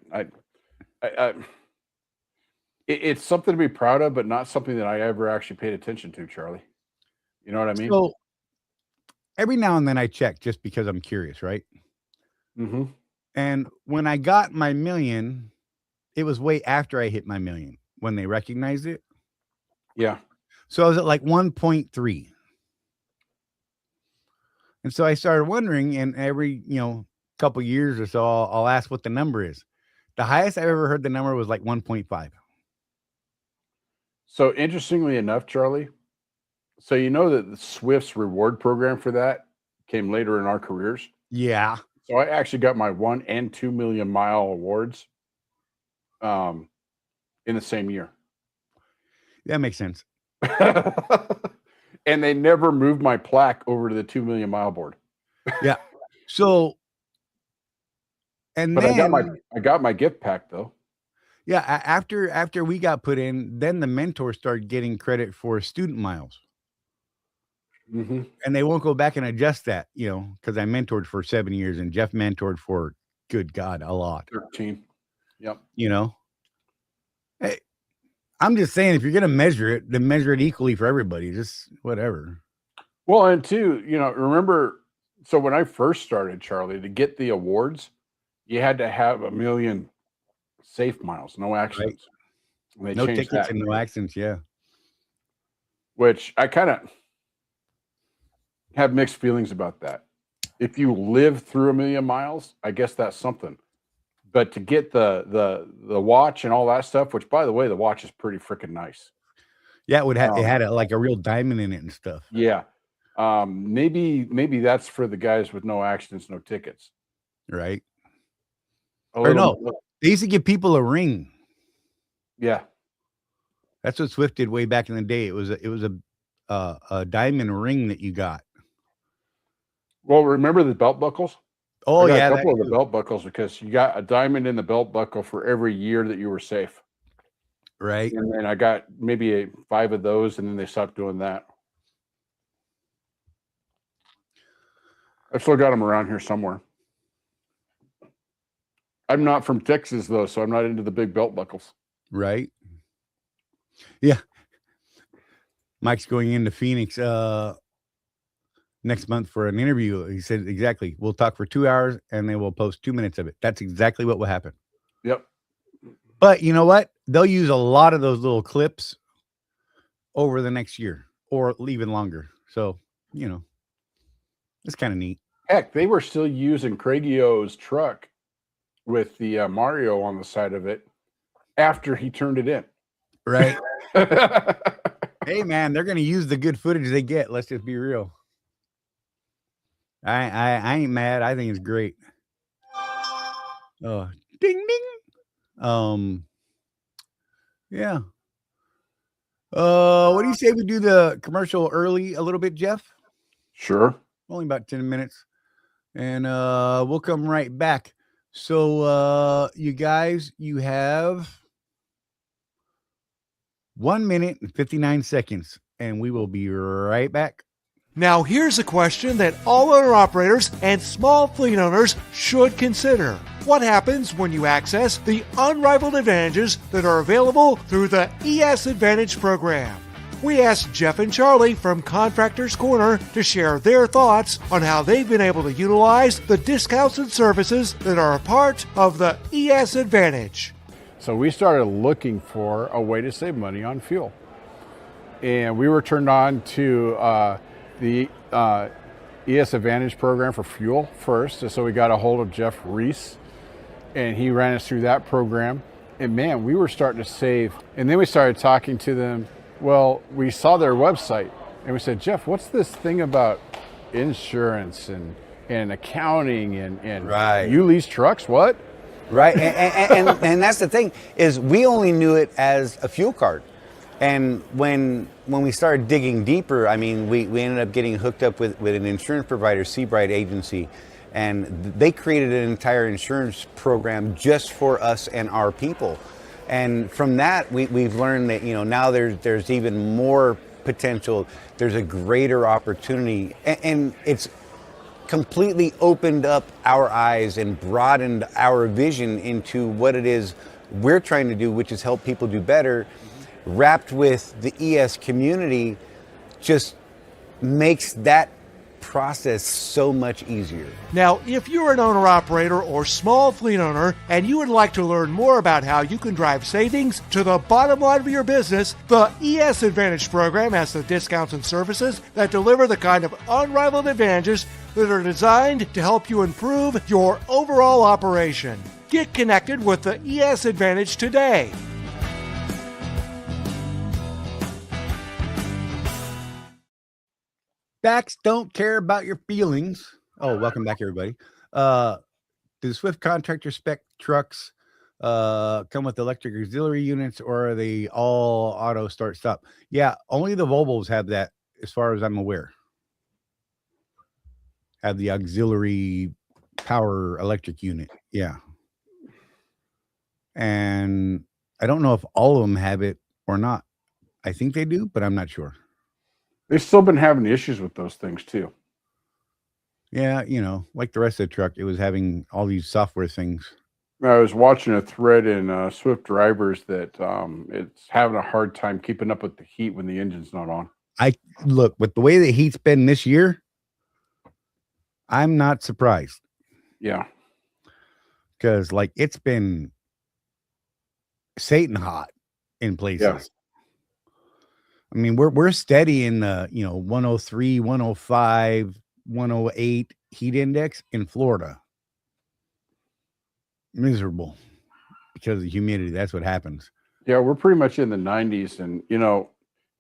it's something to be proud of, but not something that I ever actually paid attention to, Charlie. You know what I mean? So every now and then I check just because I'm curious, right? Mhm. And when I got my million, it was way after I hit my million when they recognized it. Yeah. So I was at like 1.3. And so I started wondering, and every, couple years or so, I'll ask what the number is. The highest I ever heard the number was like 1.5. So interestingly enough, Charlie, so you know that the Swift's reward program for that came later in our careers. Yeah, So I actually got my 1 and 2 million mile awards um in the same year. that makes sense. And they never moved my plaque over to the 2 million mile board. Yeah. So, and But then, I got my gift pack though. yeah, after we got put in, then the mentor started getting credit for student miles. Mm-hmm. And they won't go back and adjust that, because I mentored for 7 years and Jeff mentored for, good God, a lot. 13. Yep. Hey, I'm just saying, if you're going to measure it, then measure it equally for everybody. Just whatever. Well, and two, remember, so when I first started, Charlie, to get the awards, you had to have 1 million safe miles, no accidents. And they No changed tickets that, and no accidents. Yeah. which I kind of have mixed feelings about that. If you live through 1 million miles, I guess that's something. But to get the watch and all that stuff, which by the way, the watch is pretty freaking nice. Yeah, it had like a real diamond in it and stuff. Yeah. Maybe that's for the guys with no accidents, no tickets. Right. Or no, they used to give people a ring. Yeah. That's what Swift did way back in the day. It was a diamond ring that you got. Well, remember the belt buckles? Oh, I got yeah. a couple of the belt buckles because you got a diamond in the belt buckle for every year that you were safe. Right. And then I got maybe 5 of those, and then they stopped doing that. I've still got them around here somewhere. I'm not from Texas, though, so I'm not into the big belt buckles. Right. Yeah. Mike's going into Phoenix next month for an interview. He said, exactly. We'll talk for 2 hours and they will post 2 minutes of it. That's exactly what will happen. Yep. But you know what? They'll use a lot of those little clips over the next year or even longer. So, it's kind of neat. Heck, they were still using Craigio's truck with the Mario on the side of it after he turned it in. Right. Hey, man, they're going to use the good footage they get. Let's just be real. I ain't mad. I think it's great. Oh, ding, ding. Yeah. What do you say we do the commercial early a little bit, Jeff? Sure. Only about 10 minutes. And we'll come right back. So you guys, you have 1 minute and 59 seconds, and we will be right back. Now here's a question that all owner operators and small fleet owners should consider. What happens when you access the unrivaled advantages that are available through the ES Advantage program? We asked Jeff and Charlie from Contractors Corner to share their thoughts on how they've been able to utilize the discounts and services that are a part of the ES Advantage. So we started looking for a way to save money on fuel. And we were turned on to the ES Advantage program for fuel first. And so we got a hold of Jeff Reese, and he ran us through that program. And man, we were starting to save. And then we started talking to them. Well, we saw their website, and we said, Jeff, what's this thing about insurance and accounting and Right. You lease trucks? What? Right, and that's the thing, is we only knew it as a fuel card. And when we started digging deeper, I mean, we ended up getting hooked up with an insurance provider, Seabright Agency, and they created an entire insurance program just for us and our people. And from that, we've learned that, now there's even more potential. There's a greater opportunity, and it's completely opened up our eyes and broadened our vision into what it is we're trying to do, which is help people do better. Wrapped with the ES community just makes that process so much easier. Now, if you're an owner-operator or small fleet owner and you would like to learn more about how you can drive savings to the bottom line of your business, the ES Advantage program has the discounts and services that deliver the kind of unrivaled advantages that are designed to help you improve your overall operation. Get connected with the ES Advantage today. Backs don't care about your feelings. Oh, welcome back, everybody. Do the Swift contractor spec trucks come with electric auxiliary units, or are they all auto start stop? Yeah, only the Volvos have that, as far as I'm aware. Have the auxiliary power electric unit. Yeah. And I don't know if all of them have it or not. I think they do, but I'm not sure. They've still been having issues with those things too. Yeah, like the rest of the truck, it was having all these software things. I was watching a thread in Swift Drivers that it's having a hard time keeping up with the heat when the engine's not on. Look, with the way the heat's been this year, I'm not surprised. Yeah. Because it's been Satan hot in places. Yeah. I mean, we're steady in the 103, 105, 108 heat index in Florida. Miserable because of the humidity. That's what happens. Yeah, we're pretty much in the 90s, and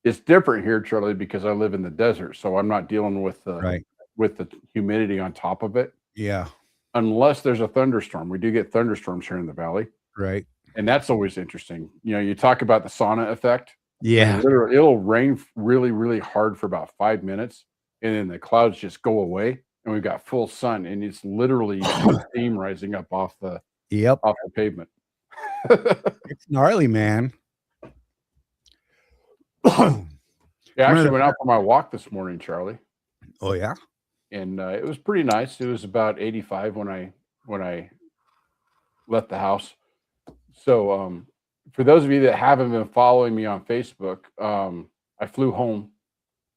it's different here, Charlie, because I live in the desert, so I'm not dealing with the humidity on top of it. Yeah. Unless there's a thunderstorm. We do get thunderstorms here in the valley. Right. And that's always interesting. You talk about the sauna effect. Yeah. It'll rain really, really hard for about 5 minutes, and then the clouds just go away, and we've got full sun, and it's literally steam rising up off the pavement. It's gnarly, man. Yeah, I actually went out for my walk this morning, Charlie. Oh yeah. And it was pretty nice. It was about 85 when I left the house. So for those of you that haven't been following me on Facebook, I flew home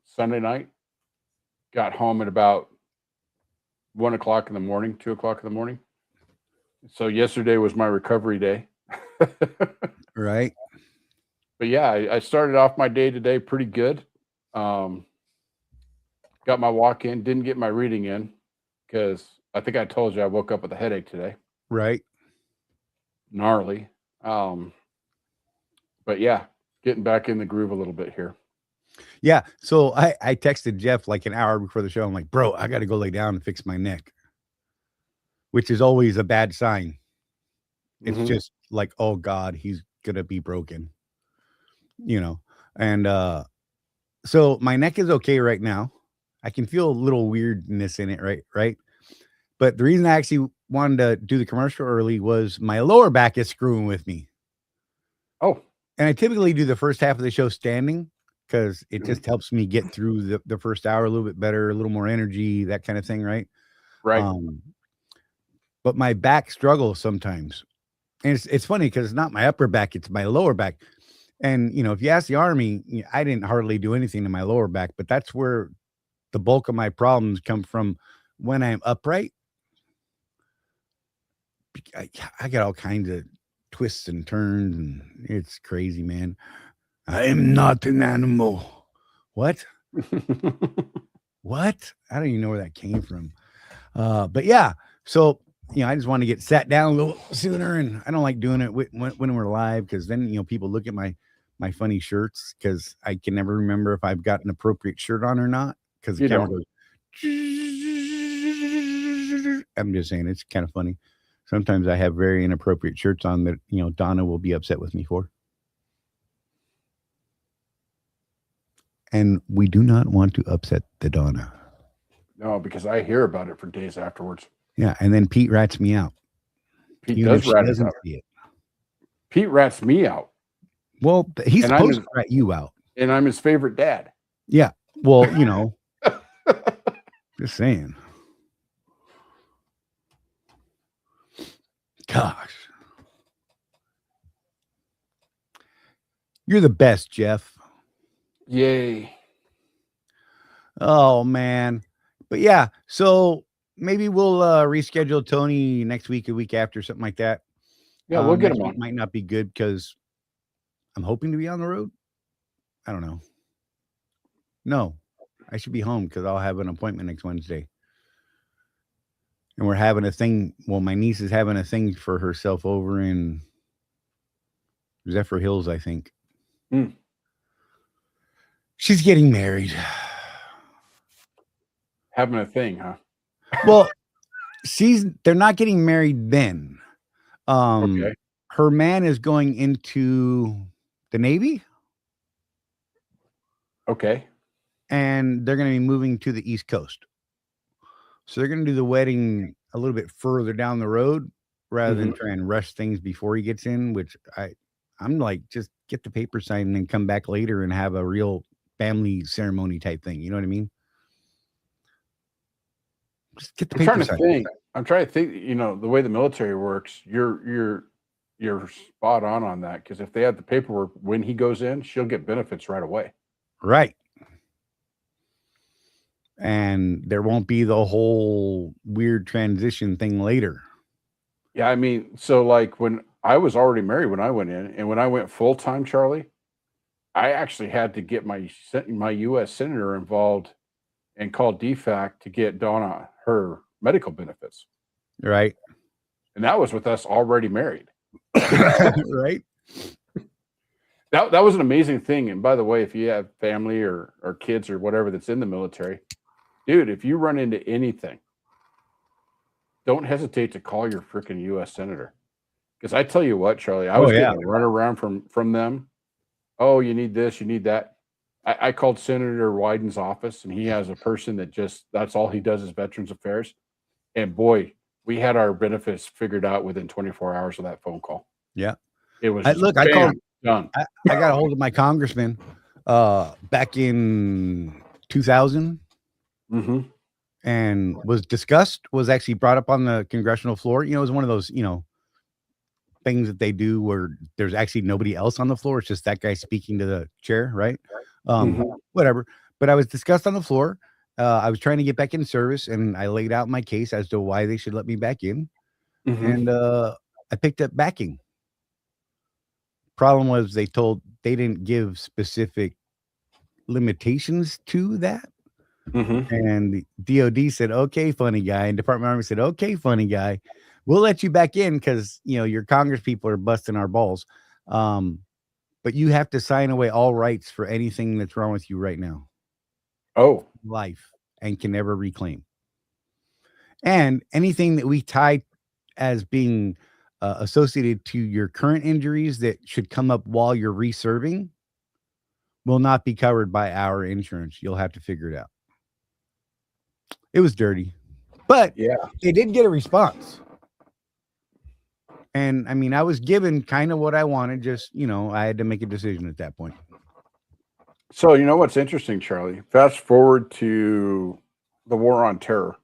Sunday night, got home at about 1 o'clock in the morning, 2 o'clock in the morning. So yesterday was my recovery day. Right. But yeah, I started off my day today pretty good. Got my walk in, didn't get my reading in because I think I told you I woke up with a headache today. Right. Gnarly. But yeah, getting back in the groove a little bit here. Yeah. So I texted Jeff like an hour before the show. I'm like, bro, I got to go lay down and fix my neck, which is always a bad sign. It's just like, oh God, he's going to be broken, and so my neck is okay right now. I can feel a little weirdness in it. Right. But the reason I actually wanted to do the commercial early was my lower back is screwing with me. Oh. And I typically do the first half of the show standing because it just helps me get through the first hour a little bit better, a little more energy, that kind of thing. Right. But my back struggles sometimes. And it's funny because it's not my upper back, it's my lower back. And, if you ask the Army, I didn't hardly do anything to my lower back, but that's where the bulk of my problems come from when I'm upright. I got all kinds of twists and turns, and it's crazy, man. I am not an animal. What? What? I don't even know where that came from. But yeah, so I just want to get sat down a little sooner, and I don't like doing it when we're live because then people look at my funny shirts because I can never remember if I've got an appropriate shirt on or not because the camera goes. I'm just saying it's kind of funny. Sometimes I have very inappropriate shirts on that Donna will be upset with me for. And we do not want to upset the Donna. No, because I hear about it for days afterwards. Yeah, and then Pete rats me out. Pete does rat us out. Pete rats me out, Well, he's And I'm supposed his- to rat you out. and I'm his favorite dad. Yeah. Well, you know, just saying. Gosh. You're the best, Jeff. Yay. Oh, man. But yeah, so maybe we'll reschedule Tony next week, a week after, something like that. Yeah, we'll get Next him week on. might not be good because I'm hoping to be on the road. I don't know. No, I should be home because I'll have an appointment next Wednesday. And we're having a thing. Well, my niece is having a thing for herself over in Zephyr Hills, I think. Hmm. She's getting married. Having a thing, huh? Well, they're not getting married then. Okay. Her man is going into the Navy. Okay. And they're going to be moving to the East Coast. So they're going to do the wedding a little bit further down the road rather than try and rush things before he gets in, which I'm like, just get the paper signed and then come back later and have a real family ceremony type thing. You know what I mean? Just get the I'm paper trying to signed. think. I'm trying to think, the way the military works, you're spot on that, because if they have the paperwork when he goes in, she'll get benefits right away. Right. And there won't be the whole weird transition thing later. Yeah, I mean, so like when I was already married when I went in, and when I went full time, Charlie, I actually had to get my U.S. senator involved and call DFAC to get Donna her medical benefits, Right. and that was with us already married. Right. That was an amazing thing. And by the way, if you have family or kids or whatever that's in the military, dude, if you run into anything, don't hesitate to call your freaking U.S. senator. Because I tell you what, Charlie, I was getting a runaround from them. Oh, you need this, you need that. I called Senator Wyden's office, and he has a person that's all he does is Veterans Affairs. And boy, we had our benefits figured out within 24 hours of that phone call. Yeah. It was I called. done. I got a hold of my congressman back in 2000 and was actually brought up on the congressional floor. You know, it was one of those, things that they do where there's actually nobody else on the floor. It's just that guy speaking to the chair, right? Whatever. But I was discussed on the floor. I was trying to get back in service, and I laid out my case as to why they should let me back in. And I picked up backing. Problem was they didn't give specific limitations to that. And the DOD said, okay, funny guy. And Department of Army said, okay, funny guy. We'll let you back in because, your Congress people are busting our balls. But you have to sign away all rights for anything that's wrong with you right now. Oh. Life, and can never reclaim. And anything that we tie as being associated to your current injuries that should come up while you're reserving will not be covered by our insurance. You'll have to figure it out. It was dirty, but yeah, they did get a response. And I mean, I was given kind of what I wanted. Just, I had to make a decision at that point. So, what's interesting, Charlie? Fast forward to the War on Terror.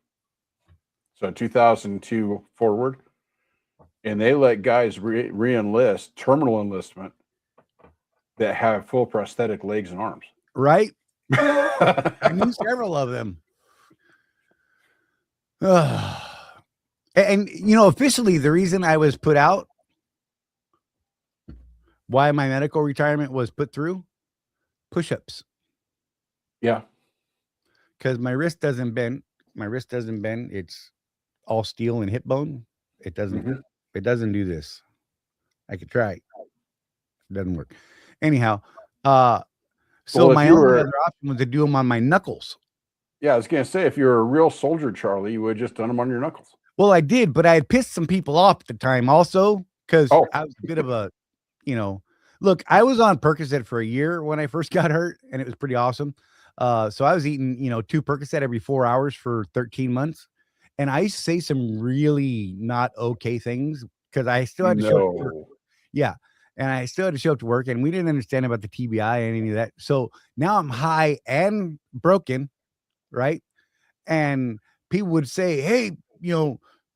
So 2002 forward, and they let guys re-enlist, terminal enlistment, that have full prosthetic legs and arms. Right? I knew several of them. And, officially the reason I was put out, why my medical retirement was put through, push-ups. Yeah. Because my wrist doesn't bend. It's all steel and hip bone. It doesn't do this. I could try. It doesn't work. Anyhow, so my only other option was to do them on my knuckles. Yeah, I was going to say, if you're a real soldier, Charlie, you would have just done them on your knuckles. Well, I did, but I had pissed some people off at the time also because I was a bit of a, look, I was on Percocet for a year when I first got hurt, and it was pretty awesome. So I was eating, 2 Percocet every 4 hours for 13 months. And I used to say some really not okay things because I still had to show. Yeah. and I still had to show up to work, and we didn't understand about the TBI and any of that. So now I'm high and broken, right? And people would say, "Hey,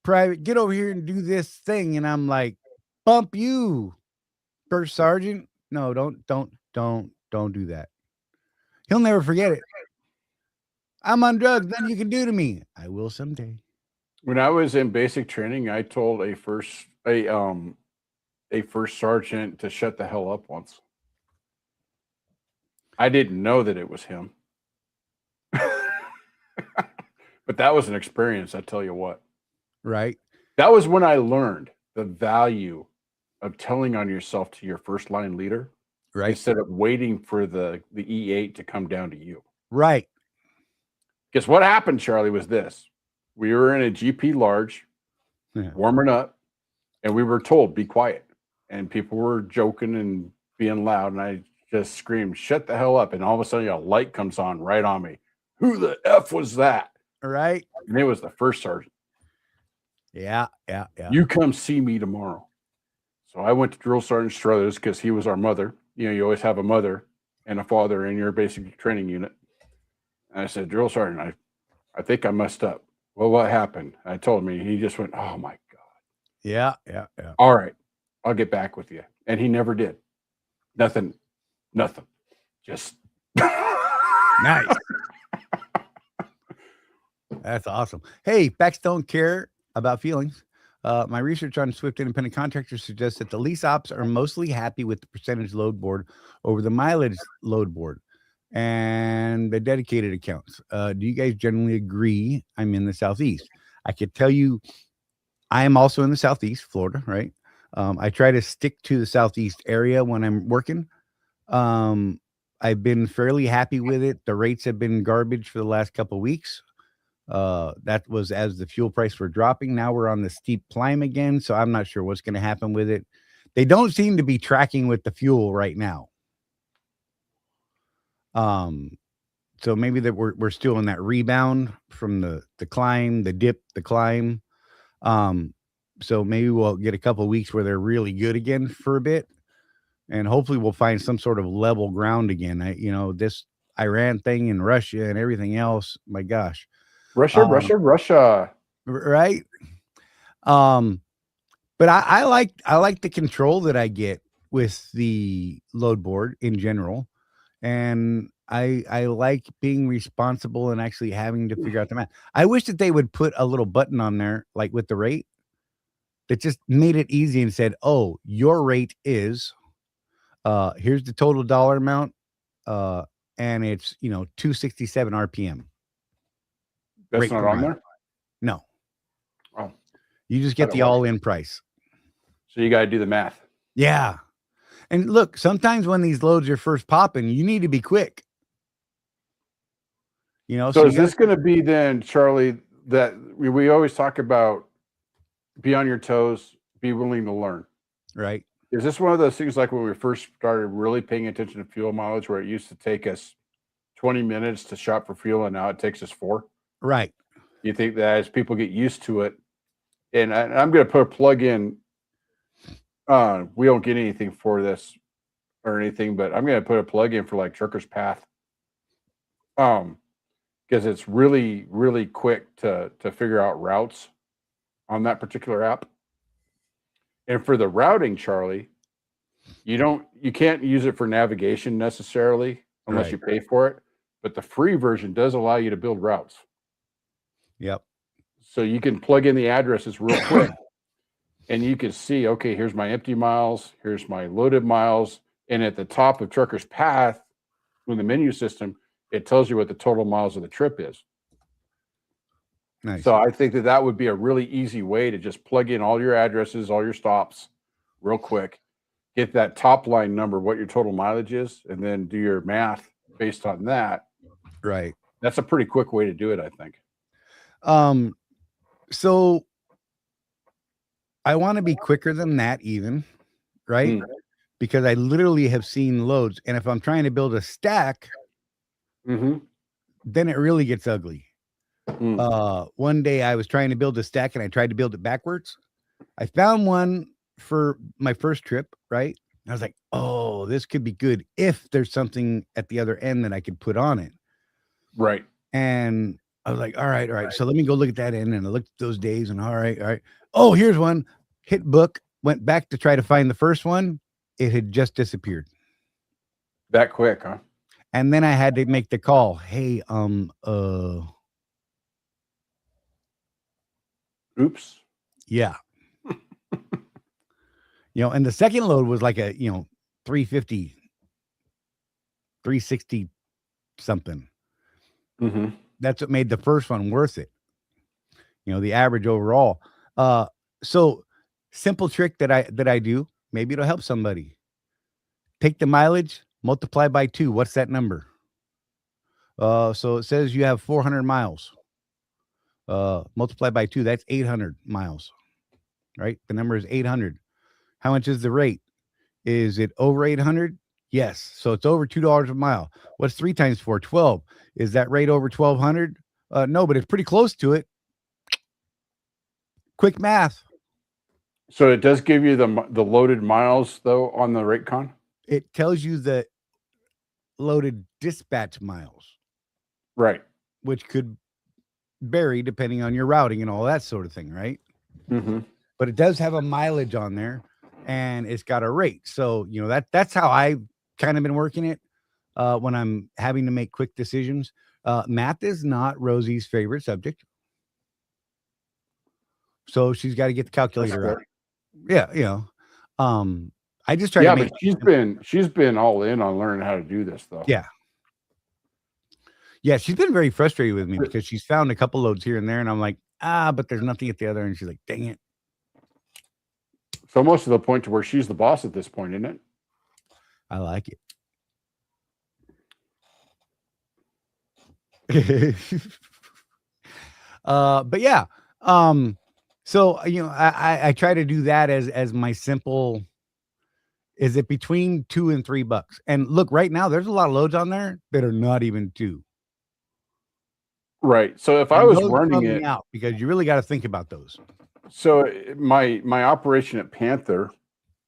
private, get over here and do this thing," and I'm like, "Bump you, first sergeant. No, don't do that. He'll never forget it. I'm on drugs. Nothing you can do to me. I will someday." When I was in basic training, I told a first sergeant to shut the hell up once. I didn't know that it was him. But that was an experience, I tell you what. Right. That was when I learned the value of telling on yourself to your first line leader, Right. instead of waiting for the E8 to come down to you. Right. Guess what happened, Charlie, was this. We were in a GP large, warming up, and we were told, be quiet. And people were joking and being loud, and I just screamed, shut the hell up. And all of a sudden, a light comes on right on me. Who the F was that? Right. And it was the first sergeant. Yeah. You come see me tomorrow. So I went to Drill Sergeant Struthers because he was our mother. You always have a mother and a father in your basic training unit. And I said, Drill Sergeant, I think I messed up. Well, what happened? I told him, he just went, oh my God. Yeah. All right, I'll get back with you. And he never did. Nothing. Just nice. That's awesome. Hey, facts don't care about feelings. My research on Swift independent contractors suggests that the lease ops are mostly happy with the percentage load board over the mileage load board and the dedicated accounts. Do you guys generally agree? I'm in the Southeast. I could tell you I am also in the Southeast, Florida, right? I try to stick to the Southeast area when I'm working. I've been fairly happy with it. The rates have been garbage for the last couple of weeks. That was as the fuel price were dropping. Now we're on the steep climb again, so I'm not sure what's going to happen with it. They don't seem to be tracking with the fuel right now. So maybe that we're still in that rebound from the climb, the dip, the climb. So maybe we'll get a couple of weeks where they're really good again for a bit, and hopefully we'll find some sort of level ground again. This Iran thing and Russia and everything else. My gosh. Russia. Right. But I like the control that I get with the load board in general. And I like being responsible and actually having to figure out the math. I wish that they would put a little button on there, like with the rate, that just made it easy and said, oh, your rate is, here's the total dollar amount. And it's, 267 RPM. That's not on there? No. Oh. You just get the all-in price. So you got to do the math. Yeah. And look, sometimes when these loads are first popping, you need to be quick. So is this going to be then, Charlie, that we always talk about be on your toes, be willing to learn. Right. Is this one of those things like when we first started really paying attention to fuel mileage, where it used to take us 20 minutes to shop for fuel and now it takes us 4? Right. You think that as people get used to it, and I'm going to put a plug in. We don't get anything for this or anything, but I'm going to put a plug in for like Trucker's Path. Because it's really, really quick to figure out routes on that particular app. And for the routing, Charlie, you can't use it for navigation necessarily unless you pay for it. But the free version does allow you to build routes. Yep. So you can plug in the addresses real quick and you can see, okay, here's my empty miles, here's my loaded miles. And at the top of Trucker's Path, with the menu system, it tells you what the total miles of the trip is. Nice. So I think that would be a really easy way to just plug in all your addresses, all your stops real quick, get that top line number, what your total mileage is, and then do your math based on that. Right. That's a pretty quick way to do it, I think. So I want to be quicker than that even, right? Because I literally have seen loads. And if I'm trying to build a stack, then it really gets ugly. One day I was trying to build a stack and I tried to build it backwards. I found one for my first trip, right? I was like, oh, this could be good if there's something at the other end that I could put on it. Right. And I was like, all right. So let me go look at that end. And I looked at those days and all right. Oh, here's one. Hit book, went back to try to find the first one. It had just disappeared. That quick, huh? And then I had to make the call. Hey, Oops. yeah. And the second load was like a, 350, 360 something. Mm-hmm. That's what made the first one worth it. The average overall. So simple trick that I do, maybe it'll help somebody. Take the mileage, multiply by 2. What's that number? So it says you have 400 miles. Multiply by 2, that's 800 miles. Right? The number is 800. How much is the rate? Is it over 800? Yes. So it's over $2 a mile. What's 3 times 4? 12. Is that rate over 1200? No, but it's pretty close to it. Quick math. So it does give you the loaded miles though on the rate con? It tells you the loaded dispatch miles. Right. Which could vary depending on your routing and all that sort of thing, right? Mm-hmm. But it does have a mileage on there and it's got a rate. So, that's how I've kind of been working it when I'm having to make quick decisions. Math is not Rosie's favorite subject. So she's got to get the calculator out. Yeah. I just try to make. But she's been all in on learning how to do this though. Yeah, she's been very frustrated with me because she's found a couple loads here and there, and I'm like, but there's nothing at the other end. She's like, dang it. It's almost to the point to where she's the boss at this point, isn't it? I like it. But yeah. So I try to do that as my simple. Is it between $2 and $3? And look, right now there's a lot of loads on there that are not even 2. Right. So if I was running it out, because you really got to think about those. So my operation at Panther,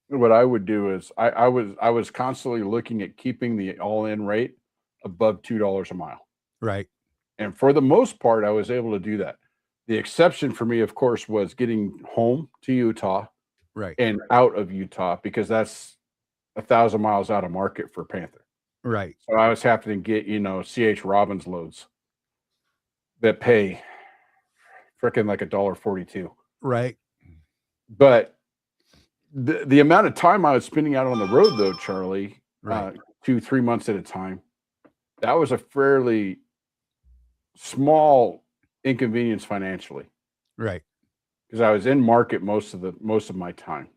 what I would do is I was constantly looking at keeping the all-in rate above $2 a mile. Right. And for the most part, I was able to do that. The exception for me, of course, was getting home to Utah, right, and out of Utah, because that's 1,000 miles out of market for Panther. Right. So I was having to get, C.H. Robbins loads that pay freaking like $1.42. Right. But the amount of time I was spending out on the road, though, Charlie, right, 2-3 months at a time, that was a fairly small inconvenience financially. Right. Because I was in market most of my time.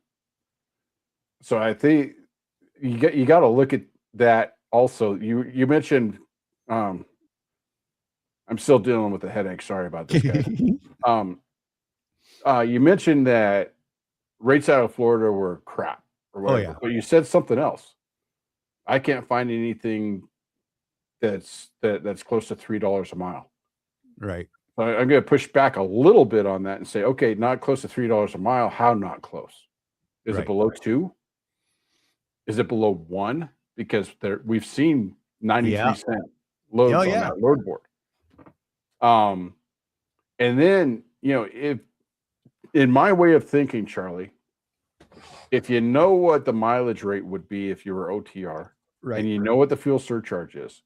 So I think you got to look at that also. You mentioned I'm still dealing with the headache. Sorry about this, guys. You mentioned that rates out of Florida were crap or whatever, yeah. But you said something else. I can't find anything that's close to $3 a mile. Right. So I'm going to push back a little bit on that and say, okay, not close to $3 a mile. How not close? Is it below 2? Is it below 1? Because we've seen 93-cent loads on that load board. And then, if in my way of thinking, Charlie, if you know what the mileage rate would be if you were OTR, right, and you know what the fuel surcharge is,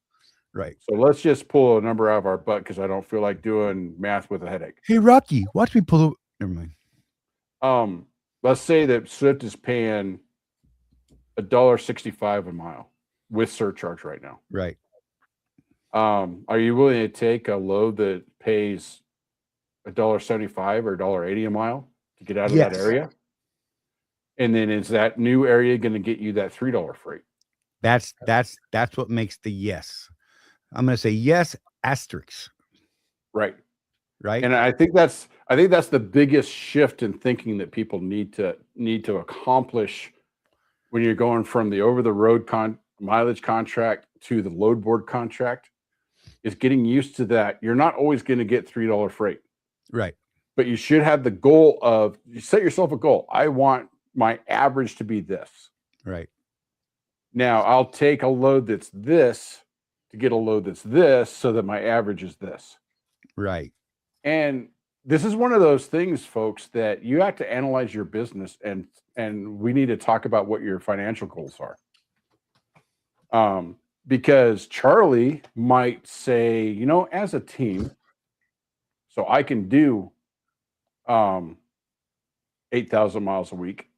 right. So let's just pull a number out of our butt because I don't feel like doing math with a headache. Hey, Rocky, watch me pull. Never mind. Let's say that Swift is paying $1.65 a mile with surcharge right now. Right. Are you willing to take a load that pays $1.75 or $1.80 a mile to get out of that area? And then is that new area going to get you that $3 freight? That's what makes the yes. I'm going to say yes, asterisk. Right. Right. And I think that's the biggest shift in thinking that people need to accomplish when you're going from the over the road mileage contract to the load board contract, is getting used to that. You're not always going to get $3 freight. Right. But you should have the goal of, you set yourself a goal. I want my average to be this. Right. Now I'll take a load that's this to get a load that's this so that my average is this. Right. And this is one of those things, folks, that you have to analyze your business, and we need to talk about what your financial goals are. Because Charlie might say, you know, as a team, so I can do 8,000 miles a week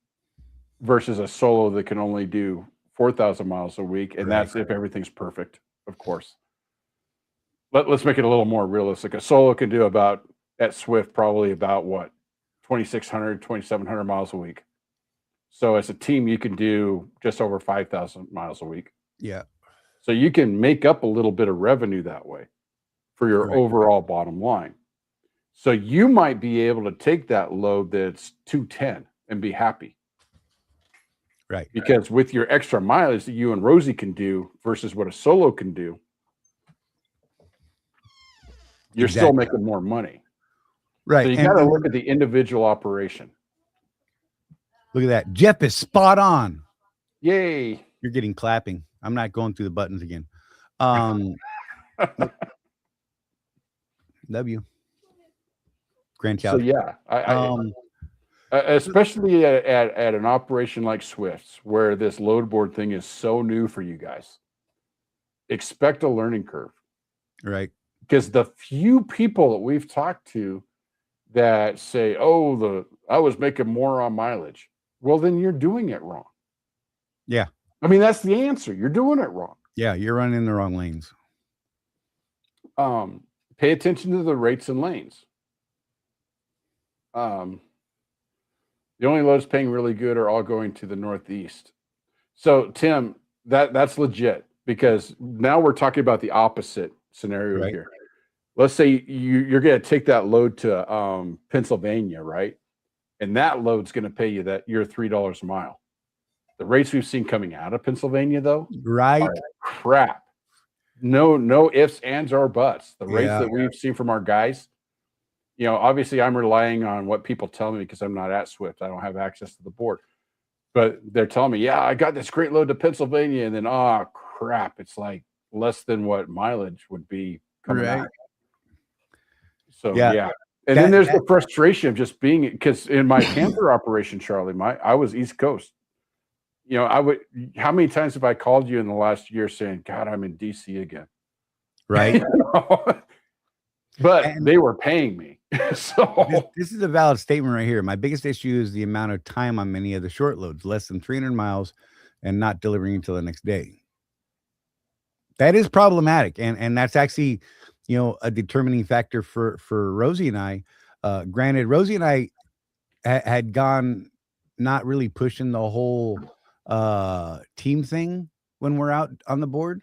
versus a solo that can only do 4,000 miles a week. And that's if everything's perfect, of course. Let's make it a little more realistic. A solo can do about, at Swift, probably about what, 2,600, 2,700 miles a week. So as a team, you can do just over 5,000 miles a week. Yeah. So you can make up a little bit of revenue that way for your overall bottom line. So you might be able to take that load that's 210 and be happy. Right. Because with your extra mileage that you and Rosie can do versus what a solo can do, you're still making more money. Right. So you got to look at the individual operation. Look at that. Jeff is spot on. Yay. You're getting clapping. I'm not going through the buttons again. Love you. Grandchild. So yeah, especially at an operation like Swift's, where this load board thing is so new for you guys, expect a learning curve. Right. Because the few people that we've talked to that say, oh, I was making more on mileage. Well, then you're doing it wrong. Yeah. I mean, that's the answer. You're doing it wrong. Yeah, you're running in the wrong lanes. Pay attention to the rates and lanes. The only loads paying really good are all going to the Northeast. So, Tim, that's legit, because now we're talking about the opposite scenario here. Let's say you're going to take that load to Pennsylvania, right? And that load's going to pay you your $3 a mile. The rates we've seen coming out of Pennsylvania, though, right? Are crap. No ifs, ands, or buts. The rates that we've seen from our guys, you know, obviously I'm relying on what people tell me because I'm not at Swift. I don't have access to the board. But they're telling me, yeah, I got this great load to Pennsylvania. And then, oh, crap, it's like less than what mileage would be coming out. So, yeah. And then there's the frustration of just being, because in my Panther operation, Charlie, I was East Coast. You know, how many times have I called you in the last year saying, God, I'm in DC again? Right. But they were paying me. So this is a valid statement right here. My biggest issue is the amount of time on many of the short loads, less than 300 miles and not delivering until the next day. That is problematic. And that's actually, you know, a determining factor for Rosie and I. Granted, Rosie and I had gone not really pushing the whole team thing when we're out on the board.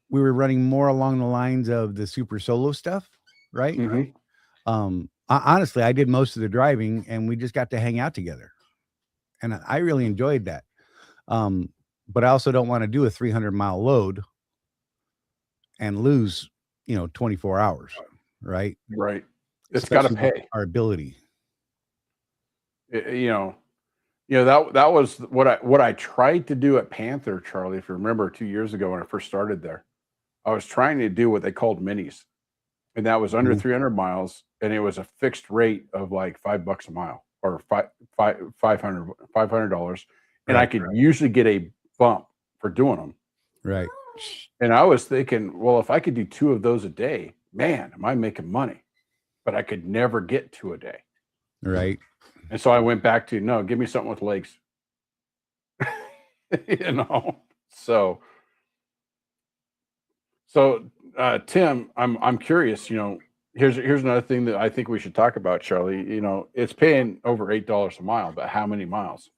We were running more along the lines of the super solo stuff, right? Honestly, I did most of the driving, and we just got to hang out together, and I really enjoyed that. But I also don't want to do a 300-mile load and lose, 24 hours, right? Right. It's got to pay our ability. That was what I tried to do at Panther, Charlie. If you remember 2 years ago when I first started there, I was trying to do what they called minis, and that was under 300 miles, and it was a fixed rate of like $5 a mile or $500, and I could usually get a bump for doing them. Right. And I was thinking, well, if I could do 2 of those a day, man, am I making money? But I could never get 2 a day. Right. And so I went back to, no, give me something with legs. So Tim, I'm curious, here's another thing that I think we should talk about, Charlie. It's paying over $8 a mile, but how many miles?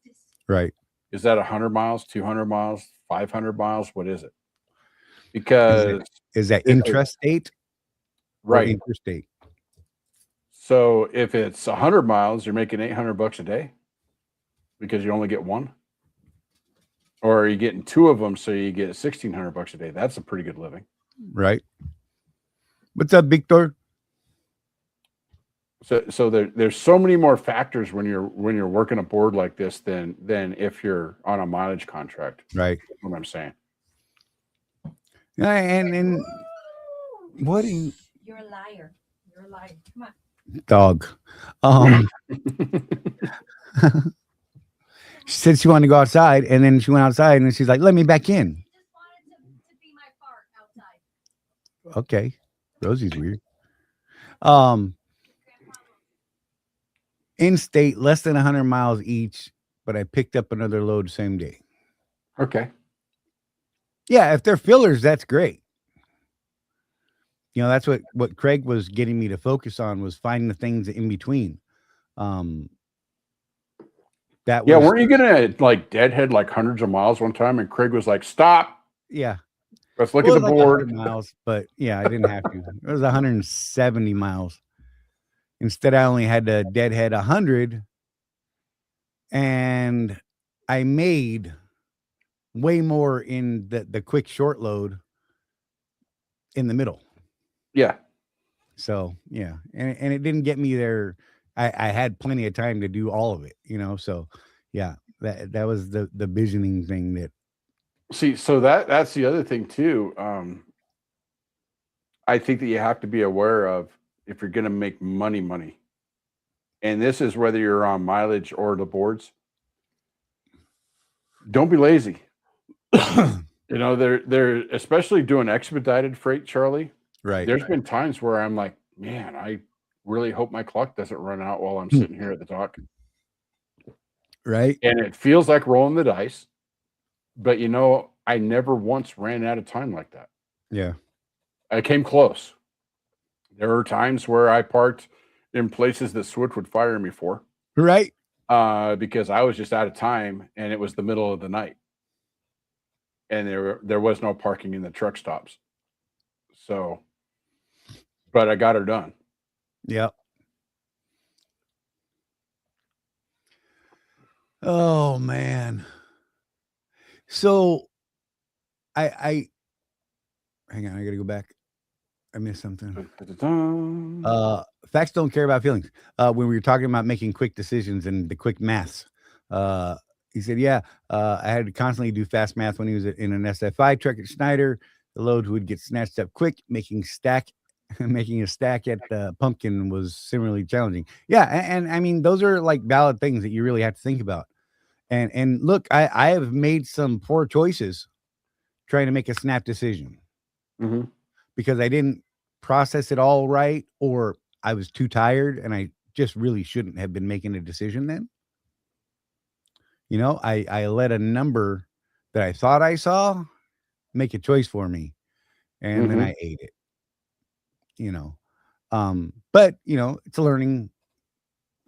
Right. Is that 100 miles, 200 miles, 500 miles? What is it? Because is that intrastate? Right. Interstate. So if it's 100 miles, you're making $800 a day because you only get 1, or are you getting 2 of them? So you get $1,600 a day. That's a pretty good living. Right. What's up, Victor? So there's so many more factors when you're working a board like this than if you're on a mileage contract. Right. That's what I'm saying. Yeah, and what do you You're a liar. You're a liar. Come on. dog? She said she wanted to go outside, and then she went outside, and she's like, "Let me back in." Just wanted to be my fart outside. Okay, Rosie's weird. In state, less than 100 miles each, but I picked up another load same day. Okay. Yeah, if they're fillers, that's great. You know, that's what Craig was getting me to focus on, was finding the things in between. That Yeah, was, weren't you gonna like deadhead like hundreds of miles one time, and Craig was like, "Stop, yeah. let's look Well, at the it was like board." 100 miles, but yeah, I didn't have to. It was 170 miles. Instead, I only had to deadhead 100, and I made way more in the quick short load in the middle. Yeah, So yeah, and it didn't get me there. I had plenty of time to do all of it, you know. So yeah, that was the visioning thing that. see, so that's the other thing too. I think that you have to be aware of if you're going to make money, and this is whether you're on mileage or the boards. Don't be lazy. You know, they're especially doing expedited freight, Charlie. Right. There's been times where I'm like, man, I really hope my clock doesn't run out while I'm sitting here at the dock. Right. And it feels like rolling the dice, but you know, I never once ran out of time like that. Yeah. I came close. There were times where I parked in places that Switch would fire me for, Right. because I was just out of time and it was the middle of the night. And there was no parking in the truck stops. So, but I got her done. Yep. Oh man. So I hang on, I gotta go back. I missed something. Facts don't care about feelings. When we were talking about making quick decisions and the quick maths, he said, yeah, I had to constantly do fast math when he was in an SFI truck at Schneider. The loads would get snatched up quick, making a stack at Pumpkin was similarly challenging. Yeah, and I mean, those are like valid things that you really have to think about. And look, I have made some poor choices trying to make a snap decision. Mhm. Because I didn't process it all right, or I was too tired and I just really shouldn't have been making a decision then. You know, I let a number that I thought I saw make a choice for me, and then I ate it. You know, but you know, it's a learning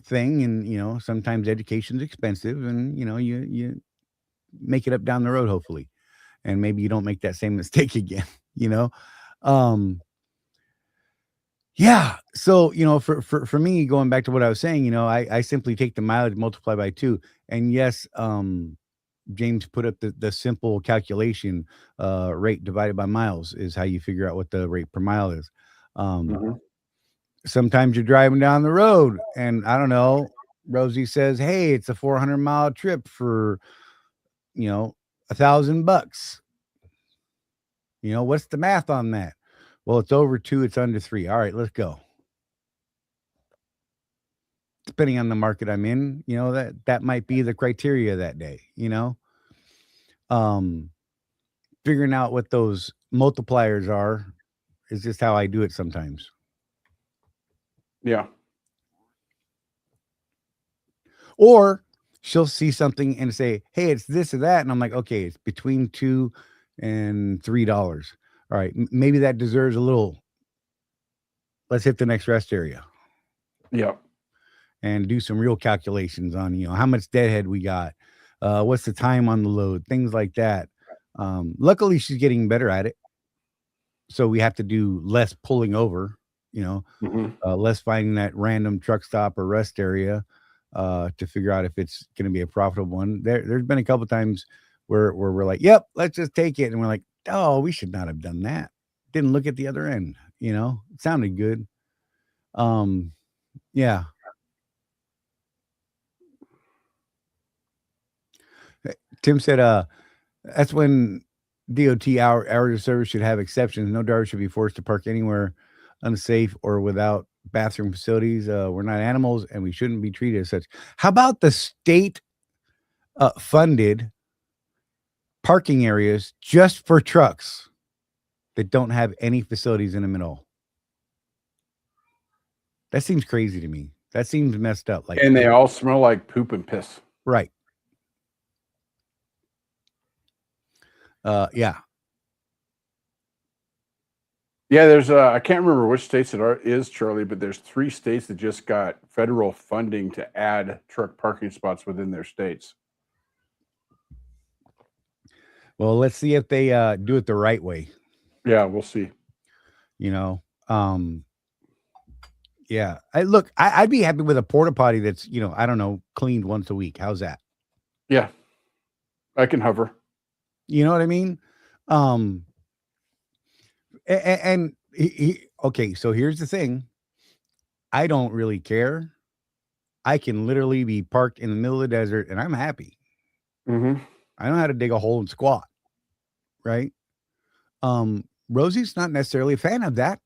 thing, and you know, sometimes education's expensive, and you know, you make it up down the road, hopefully, and maybe you don't make that same mistake again. You know, yeah. So, you know, for me, going back to what I was saying, you know, I simply take the mileage, multiply by 2. And yes, James put up the simple calculation, rate divided by miles is how you figure out what the rate per mile is. Sometimes you're driving down the road and I don't know, Rosie says, hey, it's a 400-mile trip for, you know, $1,000. You know, what's the math on that? Well, it's over 2, it's under 3. All right, let's go. Depending on the market I'm in, you know, that might be the criteria that day, you know. Figuring out what those multipliers are is just how I do it sometimes. Yeah. Or she'll see something and say, hey, it's this or that. And I'm like, okay, it's between $2 and $3. All right, maybe that deserves a little. Let's hit the next rest area. Yeah. And do some real calculations on, you know, how much deadhead we got, what's the time on the load, things like that. Luckily, she's getting better at it. So we have to do less pulling over, you know, less finding that random truck stop or rest area to figure out if it's going to be a profitable one. There's been a couple times where we're like, yep, let's just take it. And we're like, oh, we should not have done that. Didn't look at the other end, you know, it sounded good. Yeah. Tim said, that's when DOT hours of service should have exceptions. No driver should be forced to park anywhere unsafe or without bathroom facilities. We're not animals and we shouldn't be treated as such. How about the state funded parking areas just for trucks that don't have any facilities in them at all? That seems crazy to me. That seems messed up. Like, And they all smell like poop and piss. right. Yeah. Yeah, there's I can't remember which states is, Charlie, but there's 3 states that just got federal funding to add truck parking spots within their states. Well, let's see if they do it the right way. Yeah, we'll see. You know, yeah. I'd be happy with a porta potty that's, I don't know, cleaned once a week. How's that? Yeah, I can hover. You know what I mean? And okay, so here's the thing. I don't really care. I can literally be parked in the middle of the desert and I'm happy. Mm-hmm. I know how to dig a hole and squat. Right? Rosie's not necessarily a fan of that.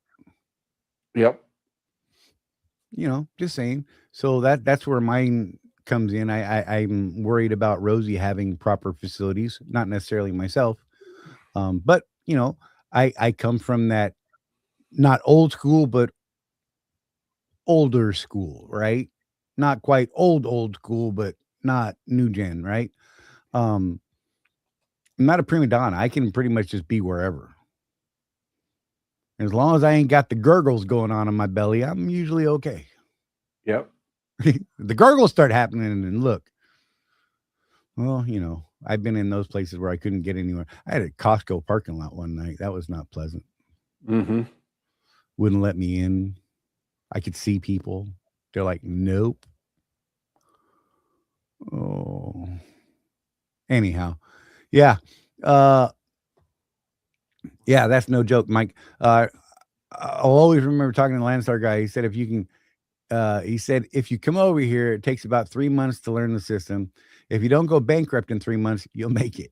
Yep. Just saying. So that's where mine comes in. I'm worried about Rosie having proper facilities, not necessarily myself. But I come from that not old school, but older school, right? Not quite old school, but not new gen, right? I'm not a prima donna. I can pretty much just be wherever. As long as I ain't got the gurgles going on in my belly, I'm usually okay. Yep. The gurgles start happening, and look, well, I've been in those places where I couldn't get anywhere. I had a Costco parking lot one night. That was not pleasant. Mm-hmm. Wouldn't let me in. I could see people. They're like, nope. Oh. Anyhow. Yeah. Yeah, that's no joke, Mike. I'll always remember talking to the Landstar guy. He said, if you come over here, it takes about 3 months to learn the system. If you don't go bankrupt in 3 months, you'll make it.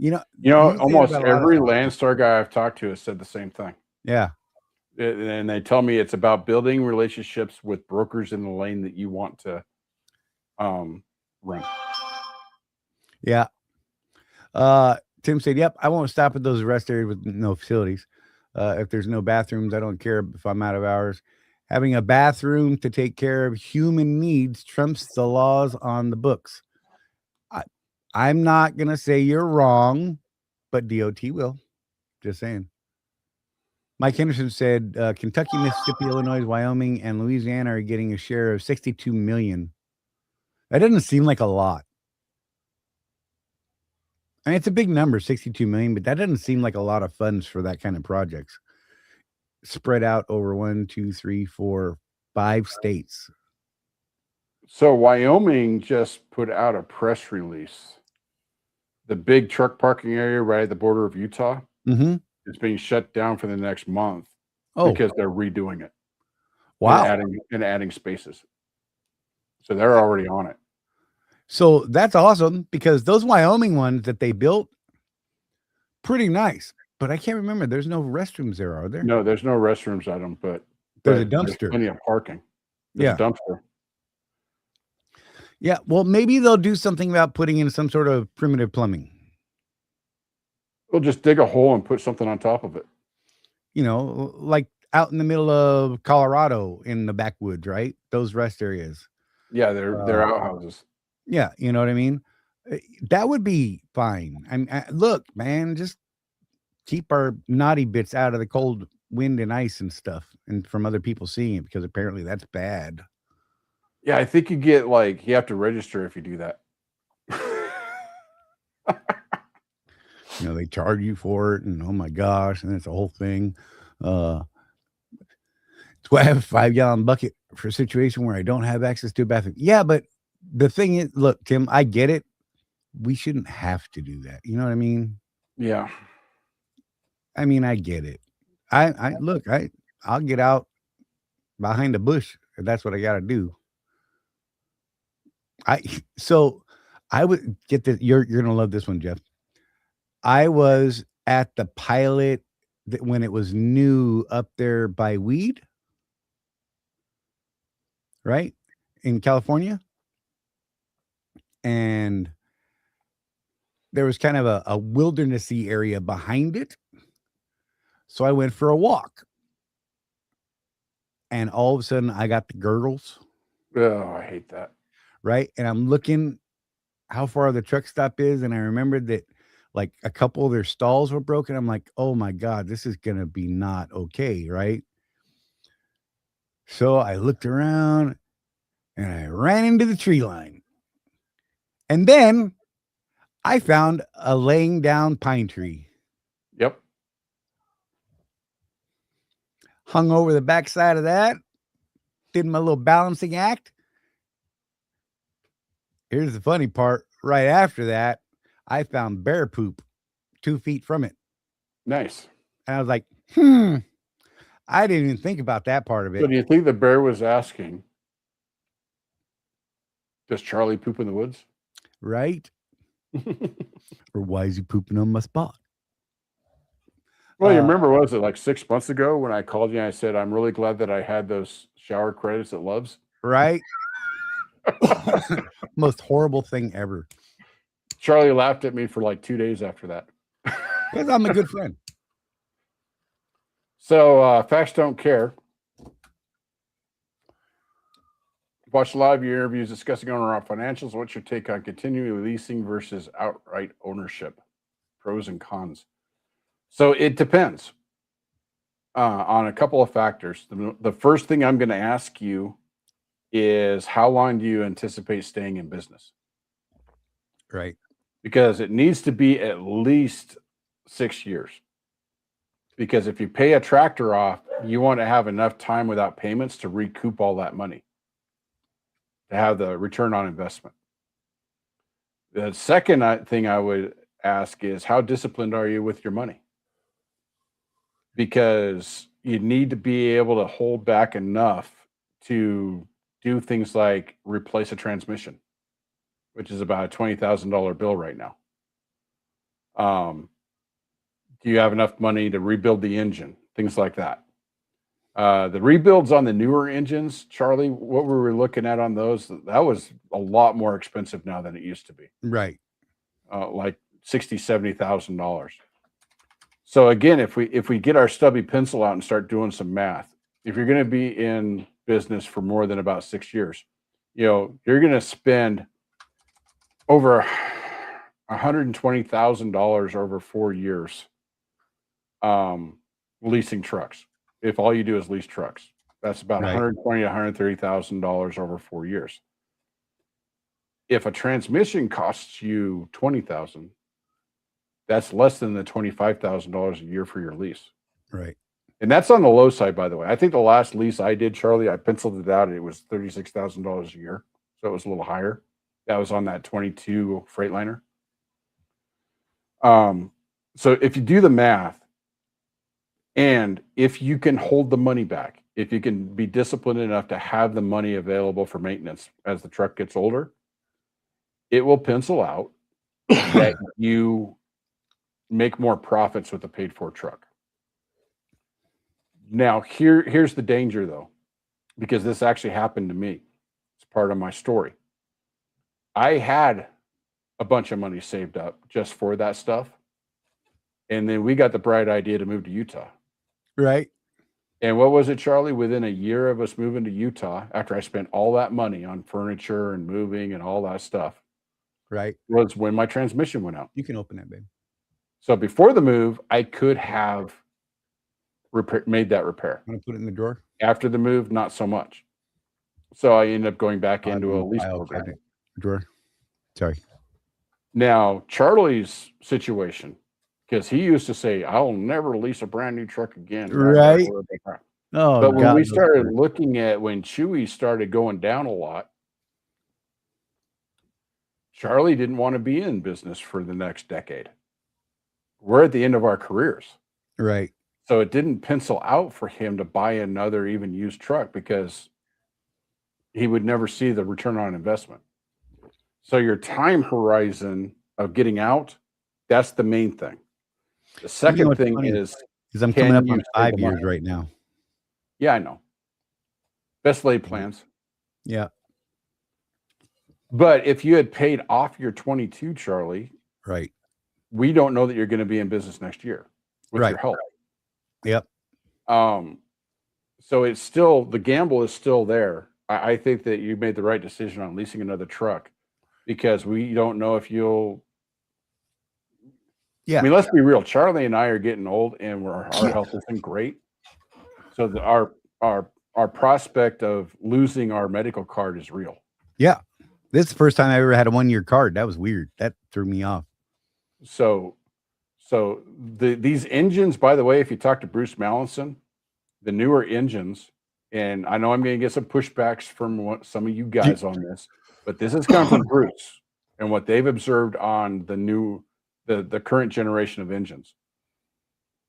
Almost every Landstar guy I've talked to has said the same thing. Yeah. And they tell me it's about building relationships with brokers in the lane that you want to run. Yeah. Tim said, yep, I won't stop at those rest areas with no facilities. If there's no bathrooms, I don't care if I'm out of hours. Having a bathroom to take care of human needs trumps the laws on the books. I'm not going to say you're wrong, but DOT will. Just saying. Mike Henderson said, Kentucky, Mississippi, Illinois, Wyoming, and Louisiana are getting a share of $62 million. That doesn't seem like a lot. I mean, it's a big number, 62 million, but that doesn't seem like a lot of funds for that kind of projects spread out over 1, 2, 3, 4, 5 states. So Wyoming just put out a press release. The big truck parking area right at the border of Utah is being shut down for the next month because they're redoing it. Wow. And adding spaces. So they're already on it. So that's awesome because those Wyoming ones that they built, pretty nice. But I can't remember. There's no restrooms there, are there? No, there's no restrooms at them, but there's a dumpster. There's plenty of parking. There's a dumpster. Yeah, well, maybe they'll do something about putting in some sort of primitive plumbing. They'll just dig a hole and put something on top of it. Like out in the middle of Colorado in the backwoods, right? Those rest areas. Yeah, they're outhouses. Yeah, you know what I mean? That would be fine. I mean, look, man, just keep our naughty bits out of the cold wind and ice and stuff and from other people seeing it because apparently that's bad. Yeah, I think you have to register if you do that. They charge you for it and oh my gosh, and it's a whole thing. That's why I have a 5-gallon bucket for a situation where I don't have access to a bathroom. Yeah, but the thing is, look, Tim, I get it. We shouldn't have to do that. You know what I mean? Yeah. I mean, I get it. I'll get out behind a bush That's what I got to do. I would get this. You're gonna love this one, Jeff. I was at the pilot when it was new up there by Weed, right, in California, and there was kind of a wildernessy area behind it. So I went for a walk, and all of a sudden I got the gurgles, Oh, I hate that. right? And I'm looking how far the truck stop is, and I remembered that like a couple of their stalls were broken. I'm like, oh my God, this is gonna be not okay, right? So I looked around and I ran into the tree line. And then I found a laying down pine tree, Yep. hung over the backside of that, did my little balancing act. Here's the funny part. Right after that, I found bear poop 2 feet from it. Nice. And I was like, I didn't even think about that part of So it. do you think the bear was asking, does Charlie poop in the woods? Right? Or why is he pooping on my spot? Well, you remember, was it like 6 months ago when I called you and I said, I'm really glad that I had those shower credits at Love's? Right? Most horrible thing ever. Charlie laughed at me for like 2 days after that. Because I'm a good friend. So, Facts Don't Care. Watch a lot of your interviews discussing owner financials. What's your take on continuing leasing versus outright ownership? Pros and cons. So it depends on a couple of factors. The first thing I'm going to ask you is, how long do you anticipate staying in business? Right. Because it needs to be at least 6 years. Because if you pay a tractor off, you want to have enough time without payments to recoup all that money, to have the return on investment. The second thing I would ask is, how disciplined are you with your money? Because you need to be able to hold back enough to do things like replace a transmission, which is about a $20,000 bill right now. Do you have enough money to rebuild the engine? Things like that. The rebuilds on the newer engines, Charlie, what were we looking at on those? That was a lot more expensive now than it used to be. Right. Like $60,000, $70,000. So again, if we get our stubby pencil out and start doing some math, if you're going to be in business for more than about 6 years, you're going to spend over $120,000 over 4 years leasing trucks. If all you do is lease trucks, that's about Right. $120,000 to $130,000 over 4 years. If a transmission costs you $20,000, that's less than the $25,000 a year for your lease. Right. And that's on the low side, by the way. I think the last lease I did, Charlie, I penciled it out. It was $36,000 a year. So it was a little higher. That was on that 22 Freightliner. So if you do the math, and if you can hold the money back, if you can be disciplined enough to have the money available for maintenance as the truck gets older, it will pencil out that you make more profits with a paid-for truck. Now, here's the danger, though, because this actually happened to me. It's part of my story. I had a bunch of money saved up just for that stuff. And then we got the bright idea to move to Utah. Right. And what was it, Charlie? Within a year of us moving to Utah, after I spent all that money on furniture and moving and all that stuff, Right. was when my transmission went out. You can open that, babe. So before the move, I could have made that repair. Want to put it in the drawer? After the move, not so much. So I ended up going back into a lease File program. cabinet drawer. Sorry. Now, Charlie's situation, because he used to say, I'll never lease a brand new truck again. Right. Oh, But when God, we those started are- looking at when Chewy started going down a lot, Charlie didn't want to be in business for the next decade. We're at the end of our careers. Right. So it didn't pencil out for him to buy another even used truck because he would never see the return on investment. So your time horizon of getting out, that's the main thing. The second what's thing funny is I'm coming up you on save 5 the years money? right now. Yeah, I know. Best laid plans. Yeah, But if you had paid off your 22, Charlie, right. we don't know that you're going to be in business next year with Right. your help. Yep. So it's still, the gamble is still there. I think that you made the right decision on leasing another truck because we don't know if you'll. Yeah. I mean, let's be real. Charlie and I are getting old, and our health isn't great. So our prospect of losing our medical card is real. Yeah. This is the first time I ever had a 1-year card. That was weird. That threw me off. So these engines, by the way, if you talk to Bruce Mallinson, the newer engines, and I know I'm going to get some pushbacks from some of you guys on this, but this has come from Bruce and what they've observed on the current generation of engines.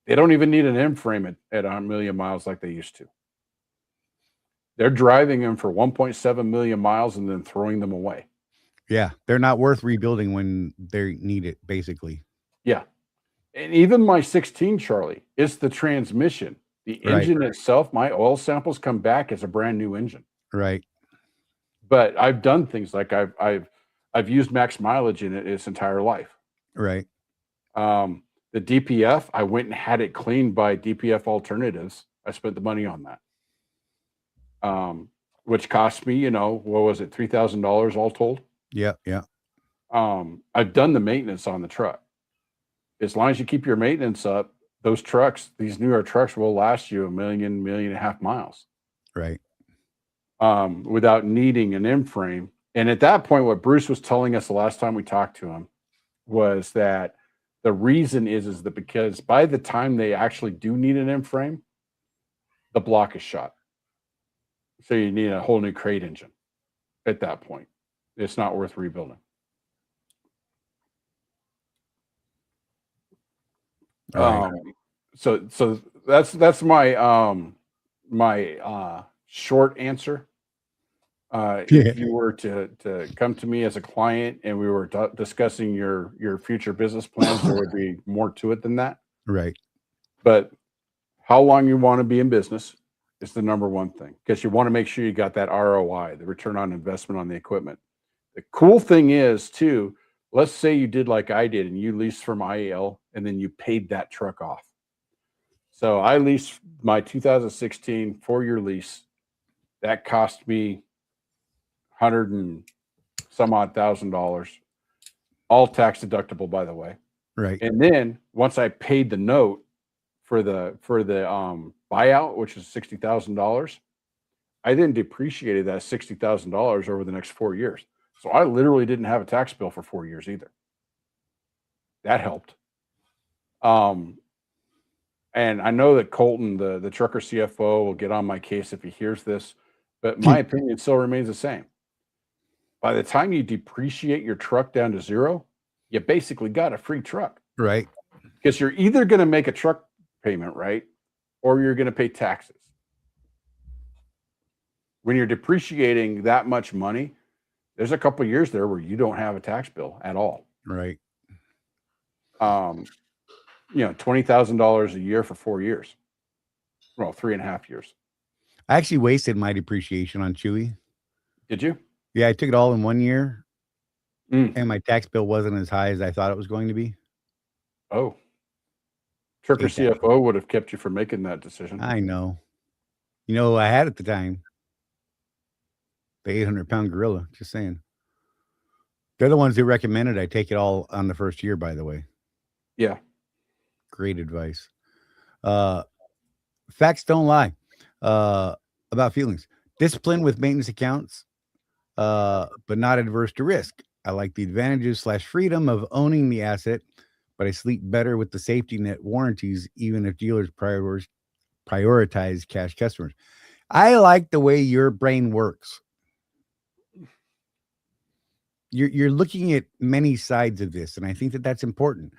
They don't even need an M frame at 1 million miles like they used to. They're driving them for 1.7 million miles and then throwing them away. Yeah. They're not worth rebuilding when they need it, basically. Yeah. And even my 16, Charlie, it's the transmission. The engine itself, my oil samples come back as a brand new engine. Right. But I've done things like I've used max mileage in it its entire life. Right. The DPF, I went and had it cleaned by DPF Alternatives. I spent the money on that. Which cost me, what was it, $3,000 all told? Yeah. Yeah. I've done the maintenance on the truck. As long as you keep your maintenance up, those trucks, these newer trucks will last you 1.5 million miles. Right. Without needing an M frame. And at that point, what Bruce was telling us the last time we talked to him was that the reason is that because by the time they actually do need an M frame, the block is shot. So you need a whole new crate engine at that point. It's not worth rebuilding. Right. So that's my my short answer. If you were to come to me as a client and we were discussing your future business plans, there would be more to it than that. Right. But how long you want to be in business is the number one thing, because you want to make sure you got that ROI, the return on investment on the equipment. The cool thing is too, let's say you did like I did and you leased from IAL and then you paid that truck off. So I leased my 2016 4-year lease. That cost me $100 and some odd $1,000, all tax deductible, by the way. Right. And then once I paid the note for the buyout, which is $60,000, I then depreciated that $60,000 over the next 4 years. So I literally didn't have a tax bill for 4 years either. That helped. And I know that Colton, the trucker CFO, will get on my case if he hears this, but my opinion still remains the same. By the time you depreciate your truck down to zero, you basically got a free truck. Right. Because you're either going to make a truck payment, right? Or you're going to pay taxes. When you're depreciating that much money, there's a couple of years there where you don't have a tax bill at all. Right. $20,000 a year for 4 years. Well, 3.5 years. I actually wasted my depreciation on Chewy. Did you? Yeah, I took it all in 1 year, and my tax bill wasn't as high as I thought it was going to be. Oh. Trucker CFO would have kept you from making that decision. I know. You know who I had at the time? The 800-pound gorilla. Just saying. They're the ones who recommended I take it all on the first year, by the way. Yeah. Great advice. Facts don't lie about feelings. Discipline with maintenance accounts, but not adverse to risk. I like the advantages / freedom of owning the asset, but I sleep better with the safety net warranties, even if dealers prioritize cash customers. I like the way your brain works. You're looking at many sides of this, and I think that that's important.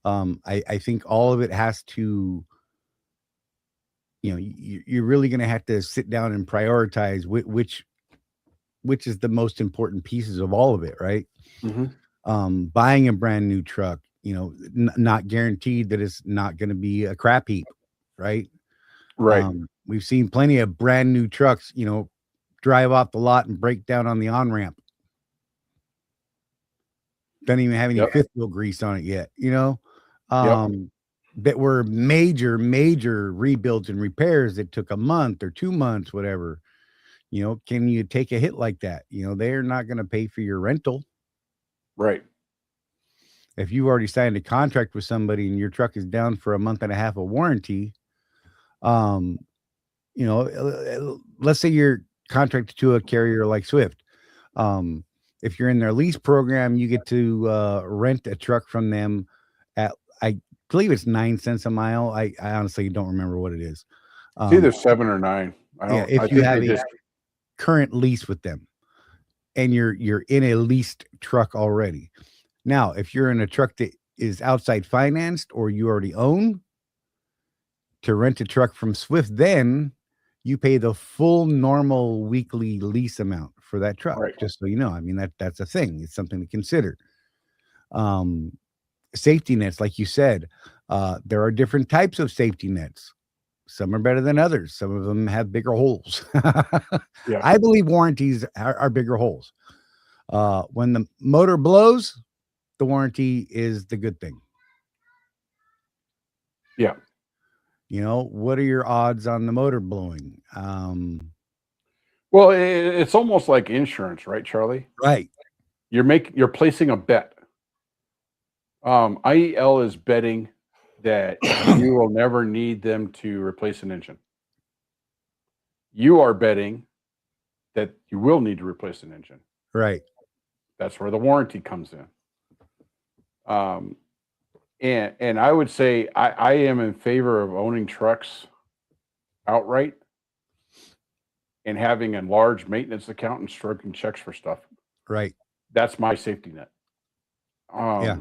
I think all of it has to, you're really going to have to sit down and prioritize which which is the most important pieces of all of it, right? Mm-hmm. Buying a brand new truck, not guaranteed that it's not going to be a crap heap, right? Right. We've seen plenty of brand new trucks, drive off the lot and break down on the on ramp. Doesn't even have any Yep. fifth wheel grease on it yet, Yep. that were major, major rebuilds and repairs that took a month or 2 months, whatever. Can you take a hit like that? They're not going to pay for your rental. Right. If you already signed a contract with somebody and your truck is down for a month and a half of warranty, let's say you're contracted to a carrier like Swift. If you're in their lease program, you get to rent a truck from them at, I believe it's 9 cents a mile. I honestly don't remember what it is. It's either 7 or 9. Yeah, if you have a current lease with them and you're in a leased truck already. Now, if you're in a truck that is outside financed or you already own, to rent a truck from Swift, then you pay the full normal weekly lease amount for that truck. Right. Just so you know, I mean, that's a thing. It's something to consider. Safety nets, like you said, there are different types of safety nets. Some are better than others. Some of them have bigger holes. Yeah. I believe warranties are bigger holes. When the motor blows, the warranty is the good thing. Yeah. What are your odds on the motor blowing? Well, it's almost like insurance, right, Charlie? Right. You're placing a bet. IEL is betting that you will never need them to replace an engine. You are betting that you will need to replace an engine. Right. That's where the warranty comes in. And I would say I am in favor of owning trucks outright and having a large maintenance account and stroking checks for stuff. Right. That's my safety net. Yeah.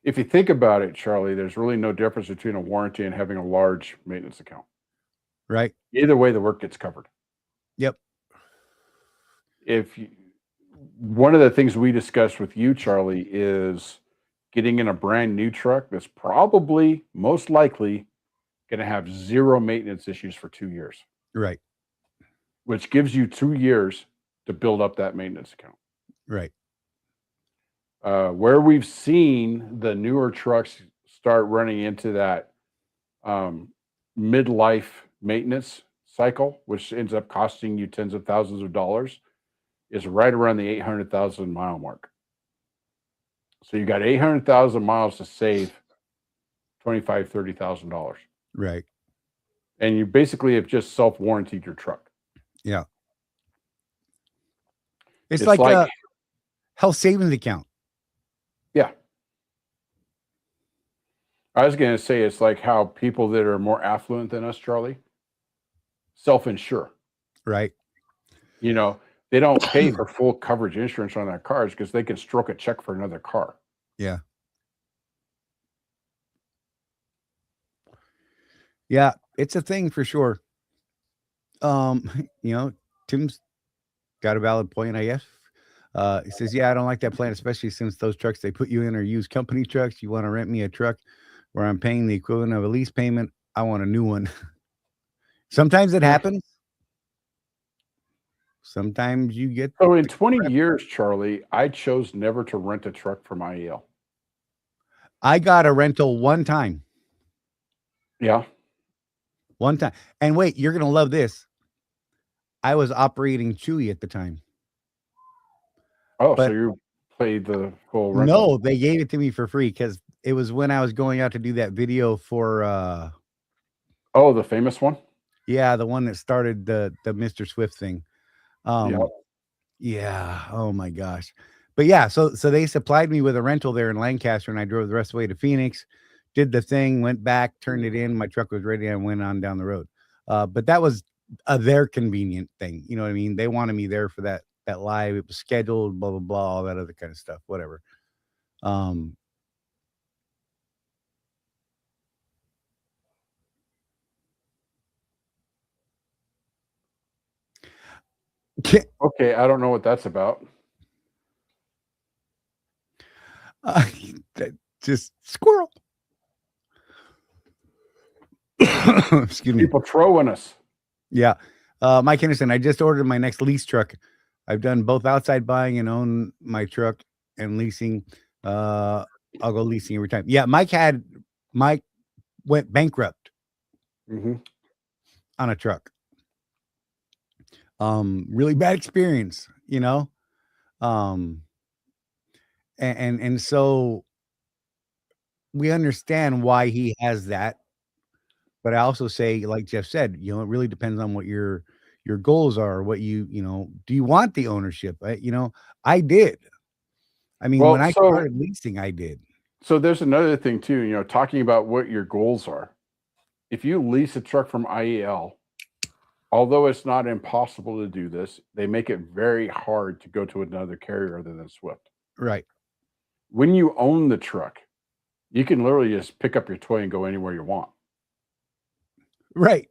If you think about it, Charlie, there's really no difference between a warranty and having a large maintenance account. Right. Either way, the work gets covered. Yep. One of the things we discussed with you, Charlie, is getting in a brand new truck that's probably most likely going to have zero maintenance issues for 2 years. Right. Which gives you 2 years to build up that maintenance account. Right. Where we've seen the newer trucks start running into that midlife maintenance cycle, which ends up costing you tens of thousands of dollars, is right around the 800,000 mile mark. So you got 800,000 miles to save $25,000, $30,000. Right. And you basically have just self-warranted your truck. Yeah. It's like a health savings account. Yeah. I was going to say it's like how people that are more affluent than us, Charlie, self-insure. Right. They don't pay for full coverage insurance on their cars because they can stroke a check for another car. Yeah. Yeah, it's a thing for sure. Tim's got a valid point, I guess. He says, yeah, I don't like that plan, especially since those trucks they put you in are used company trucks. You want to rent me a truck where I'm paying the equivalent of a lease payment. I want a new one. Sometimes it happens. Sometimes you get. So in 20 years, Charlie, I chose never to rent a truck from IEL. I got a rental one time. Yeah. One time. And wait, you're going to love this. I was operating Chewy at the time. Oh, so you played the whole rental? No, they gave it to me for free because it was when I was going out to do that video for the famous one? Yeah, the one that started the Mr. Swift thing. Yep. Yeah. Oh my gosh. But yeah, so they supplied me with a rental there in Lancaster, and I drove the rest of the way to Phoenix, did the thing, went back, turned it in. My truck was ready, and went on down the road. But that was their convenient thing. You know what I mean? They wanted me there for that live. It was scheduled, blah, blah, blah, all that other kind of stuff, whatever. Okay, I don't know what that's about. Uh, just squirrel. Excuse me. People throwing us. Yeah. Mike Henderson, I just ordered my next lease truck. I've done both outside buying and own my truck and leasing. I'll go leasing every time. Yeah, Mike went bankrupt Mm-hmm. on a truck. Really bad experience, you know. Um, and so we understand why he has that, but I also say, like Jeff said, you know, it really depends on what your goals are, what you know, do you want the ownership? You know, I did. I mean, when Well, I so started leasing, I did. there's another thing too. You know, talking about what your goals are. If you lease a truck from IEL, although it's not impossible to do this, they make it very hard to go to another carrier other than Swift. Right. When you own the truck, you can literally just pick up your toy and go anywhere you want. Right.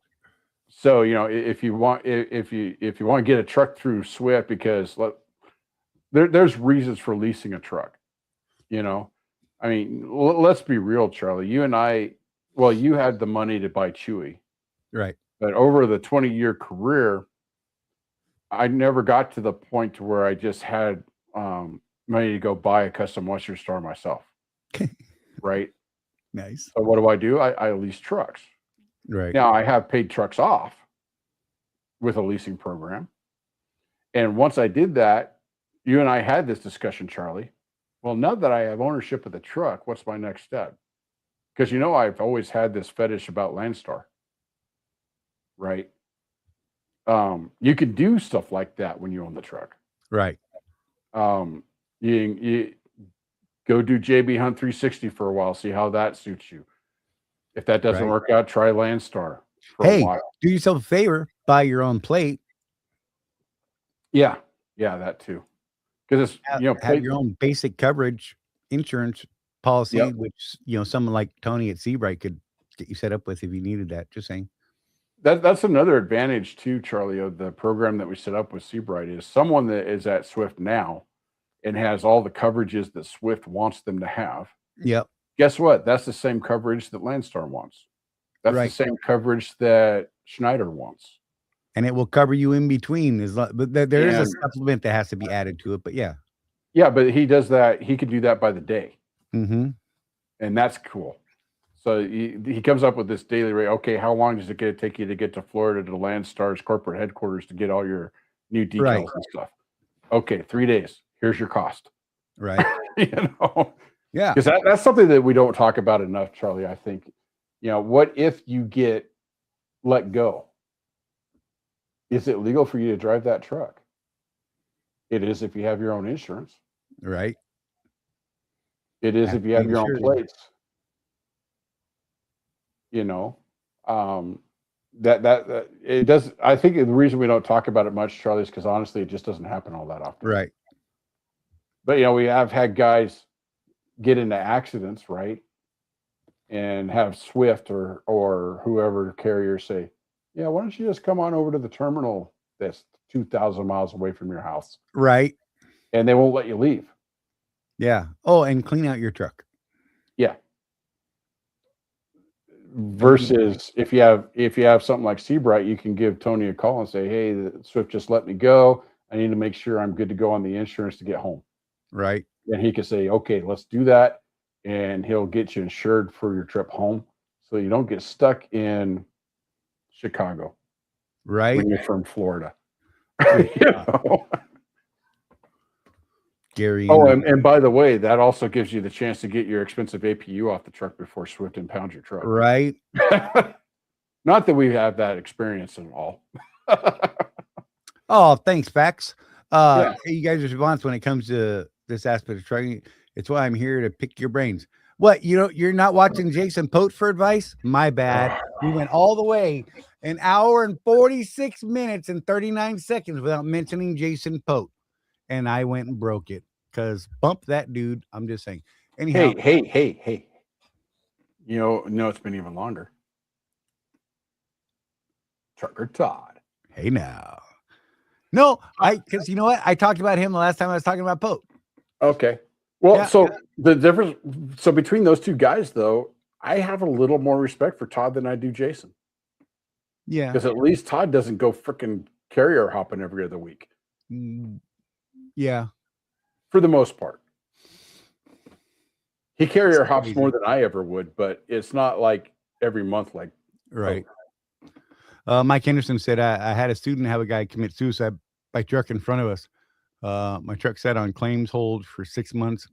So, you know, if you want to get a truck through Swift, because there's reasons for leasing a truck. You know, I mean, let's be real, Charlie. You and I, well, you had the money to buy Chewy, Right. but over the 20-year career, I never got to the point to where I just had money to go buy a custom Western Star myself. Right. Nice. So what do? I lease trucks. Right. Now I have paid trucks off with a leasing program. And once I did that, you and I had this discussion, Charlie. Well, now that I have ownership of the truck, what's my next step? Because you know I've always had this fetish about Landstar, right? You can do stuff like that when you own the truck. Right. You go do JB Hunt 360 for a while, see how that suits you. If that doesn't Right. work out, try Landstar for a Hey, while. do yourself a favor, buy your own plate. Yeah, that too. Because it's Have your own basic coverage insurance policy, Yep. which you know someone like Tony at Seabright could get you set up with if you needed that. Just saying. That's another advantage too, Charlie, of the program that we set up with Seabright is someone that is at Swift now and has all the coverages that Swift wants them to have. Yep. Guess what? That's the same coverage that Landstar wants. That's Right. the same coverage that Schneider wants. And it will cover you in between. But there is a And- supplement that has to be added to it. But yeah. Yeah, but he does that. He can do that by the day. Mm-hmm. And that's cool. So he comes up with this daily rate. Okay, how long does it take you to get to Florida to Landstar's corporate headquarters to get all your new decals Right. and stuff? Okay, 3 days. Here's your cost. Right. You know, Yeah. because that's something that we don't talk about enough, Charlie. I think, you know, what if you get let go? Is it legal for you to drive that truck? It is if you have your own insurance. Right. It is Have if to you have be your own insured. plates. You know, that it does. I think the reason we don't talk about it much, Charlie, is because honestly, it just doesn't happen all that often. Right. But you know, we have had guys get into accidents, right, and have Swift or whoever carrier say, "Yeah, why don't you just come on over to the terminal that's 2,000 miles away from your house?" Right. And they won't let you leave. Yeah. Oh, and clean out your truck. Yeah. Versus if you have something like Seabright, you can give Tony a call and say, "Hey, the Swift just let me go. I need to make sure I'm good to go on the insurance to get home." Right. And he can say, "Okay, let's do that," and he'll get you insured for your trip home, so you don't get stuck in Chicago Right. when you're from Florida. Good You God. know? Gary. Oh, and by the way, that also gives you the chance to get your expensive APU off the truck before Swift impounds your truck. Right. Not that we have that experience at all. Oh, thanks, Fax. Yeah. You guys' response when it comes to this aspect of trucking, it's why I'm here to pick your brains. What, you know, you're not watching Jason Pote for advice? My bad. We went all the way an hour and 46 minutes and 39 seconds without mentioning Jason Pote. And I went and broke it because bump that dude. I'm just saying. Anyhow, Hey. You know, no, it's been even longer. Trucker Todd. hey now. No, because you know what? I talked about him the last time I was talking about Pope. Okay. Well, Yeah. so the difference, so between those two guys, though, I have a little more respect for Todd than I do Jason. Yeah. Because at least Todd doesn't go freaking carrier hopping every other week. Yeah. For the most part. He carrier That's hops crazy. more than I ever would, but it's not like every month like Right. Mike Henderson said, I had a student have a guy commit suicide by truck in front of us. My truck sat on claims hold for 6 months,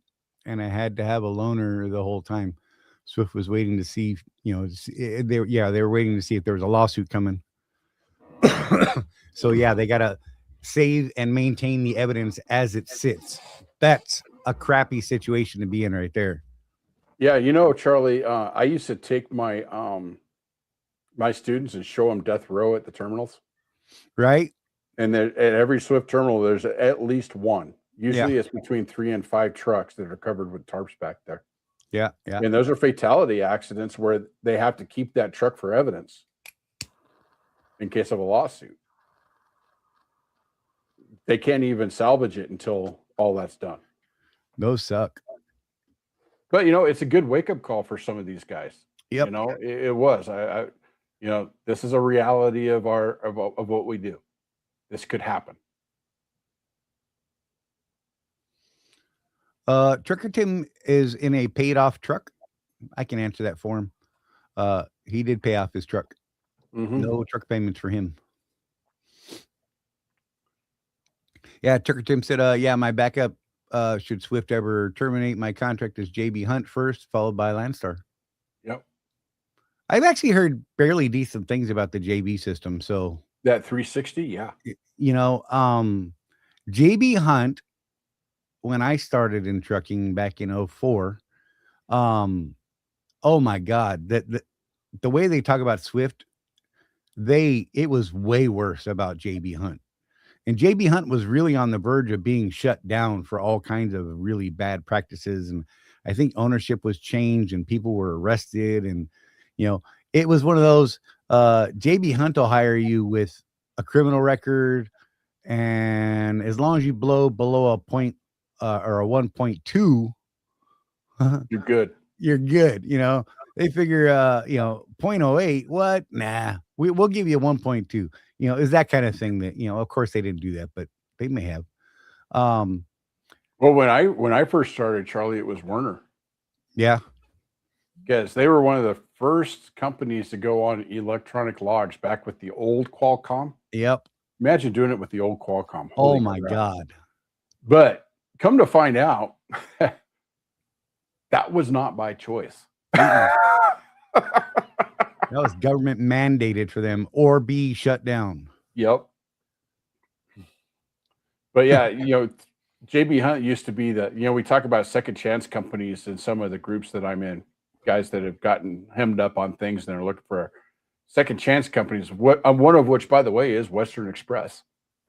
and I had to have a loaner the whole time. Swift was waiting to see, they were waiting to see if there was a lawsuit coming. So yeah, they got to save and maintain the evidence as it sits. That's a crappy situation to be in right there. Yeah, Charlie, I used to take my my students and show them death row at the terminals. Right. And at every Swift terminal, there's at least one. Usually it's between 3 and 5 trucks that are covered with tarps back there. Yeah. Yeah. And those are fatality accidents where they have to keep that truck for evidence in case of a lawsuit. They can't even salvage it until all that's done. Those suck. But it's a good wake-up call for some of these guys. Yep. It was. I this is a reality of what we do. This could happen. Trucker Tim is in a paid off truck. I can answer that for him. He did pay off his truck. No truck payments for him. Yeah, Trucker Tim said, my backup should Swift ever terminate my contract as JB Hunt first, followed by Landstar. Yep. I've actually heard fairly decent things about the JB system. So that 360, yeah. JB Hunt, when I started in trucking back in 2004, oh my God, the way they talk about Swift, it was way worse about JB Hunt. And JB Hunt was really on the verge of being shut down for all kinds of really bad practices. And I think ownership was changed and people were arrested. And, it was one of those, JB Hunt will hire you with a criminal record. And as long as you blow below a point or a 1.2, you're good. You're good. They figure, 0.08, what? Nah, we'll give you a 1.2. Is that kind of thing that, of course they didn't do that, but they may have. Well, when I first started, Charlie, it was Werner. Yeah. Because they were one of the first companies to go on electronic logs back with the old Qualcomm. Yep. Imagine doing it with the old Qualcomm. Oh my God. But come to find out, that was not by choice. That was government mandated for them or be shut down. Yep. But yeah, JB Hunt used to be we talk about second chance companies in some of the groups that I'm in, guys that have gotten hemmed up on things and are looking for second chance companies. One of which, by the way, is Western Express.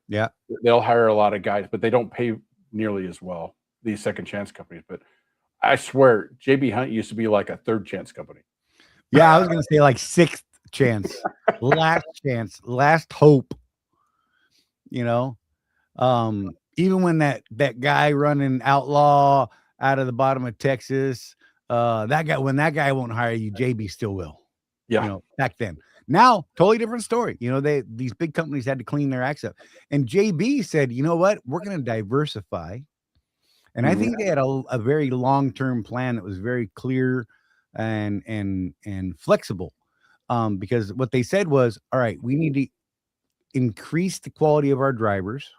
Yeah. They'll hire a lot of guys, but they don't pay nearly as well, these second chance companies. But I swear, JB Hunt used to be like a third chance company. Yeah, I was going to say like sixth chance, last chance, last hope. Even when that guy running outlaw out of the bottom of Texas, when that guy won't hire you, JB still will. Yeah. Back then. Now, totally different story. These big companies had to clean their acts up. And JB said, you know what? We're going to diversify. And I think they had a very long-term plan that was very clear and flexible. Because what they said was, all right, we need to increase the quality of our drivers.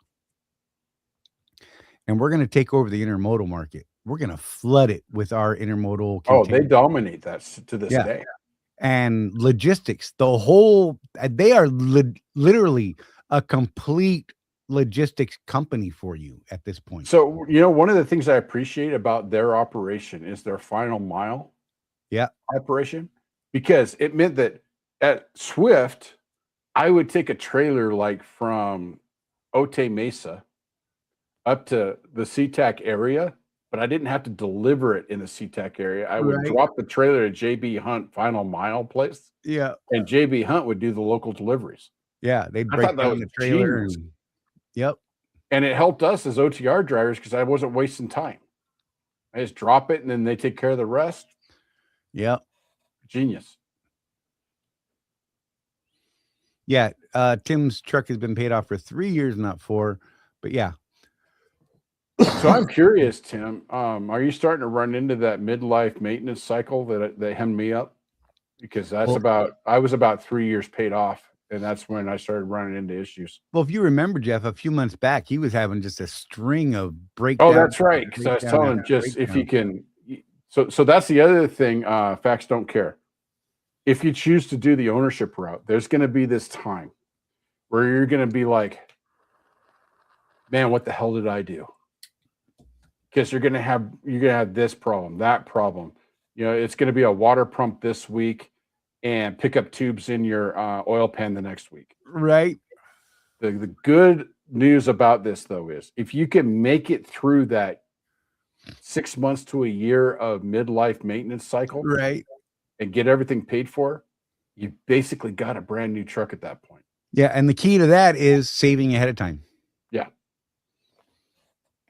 And we're going to take over the intermodal market. We're going to flood it with our intermodal. They dominate that to this day. And logistics, they are literally a complete logistics company for you at this point. So, one of the things I appreciate about their operation is their final mile operation, because it meant that at Swift, I would take a trailer like from Otay Mesa up to the SeaTac area, but I didn't have to deliver it in the SeaTac area. I would drop the trailer at JB Hunt final mile place. Yeah. And JB Hunt would do the local deliveries. Yeah. They'd break down the trailer. Yep. And it helped us as OTR drivers because I wasn't wasting time. I just drop it and then they take care of the rest. Yep. Genius. Yeah. Tim's truck has been paid off for 3 years, not 4. But yeah. So I'm curious, Tim. Are you starting to run into that midlife maintenance cycle that hemmed me up? Because I was about 3 years paid off, and that's when I started running into issues. Well, if you remember, Jeff, a few months back, he was having just a string of breakdowns. Oh, that's right. Because I was telling him just if he can. So that's the other thing. Facts don't care. If you choose to do the ownership route, there's going to be this time where you're going to be like, man, what the hell did I do? Because you're going to have this problem, that problem. It's going to be a water pump this week and pickup tubes in your oil pan the next week. Right. The good news about this, though, is if you can make it through that 6 months to a year of midlife maintenance cycle, right, and get everything paid for, you basically got a brand new truck at that point. Yeah, and the key to that is saving ahead of time. Yeah.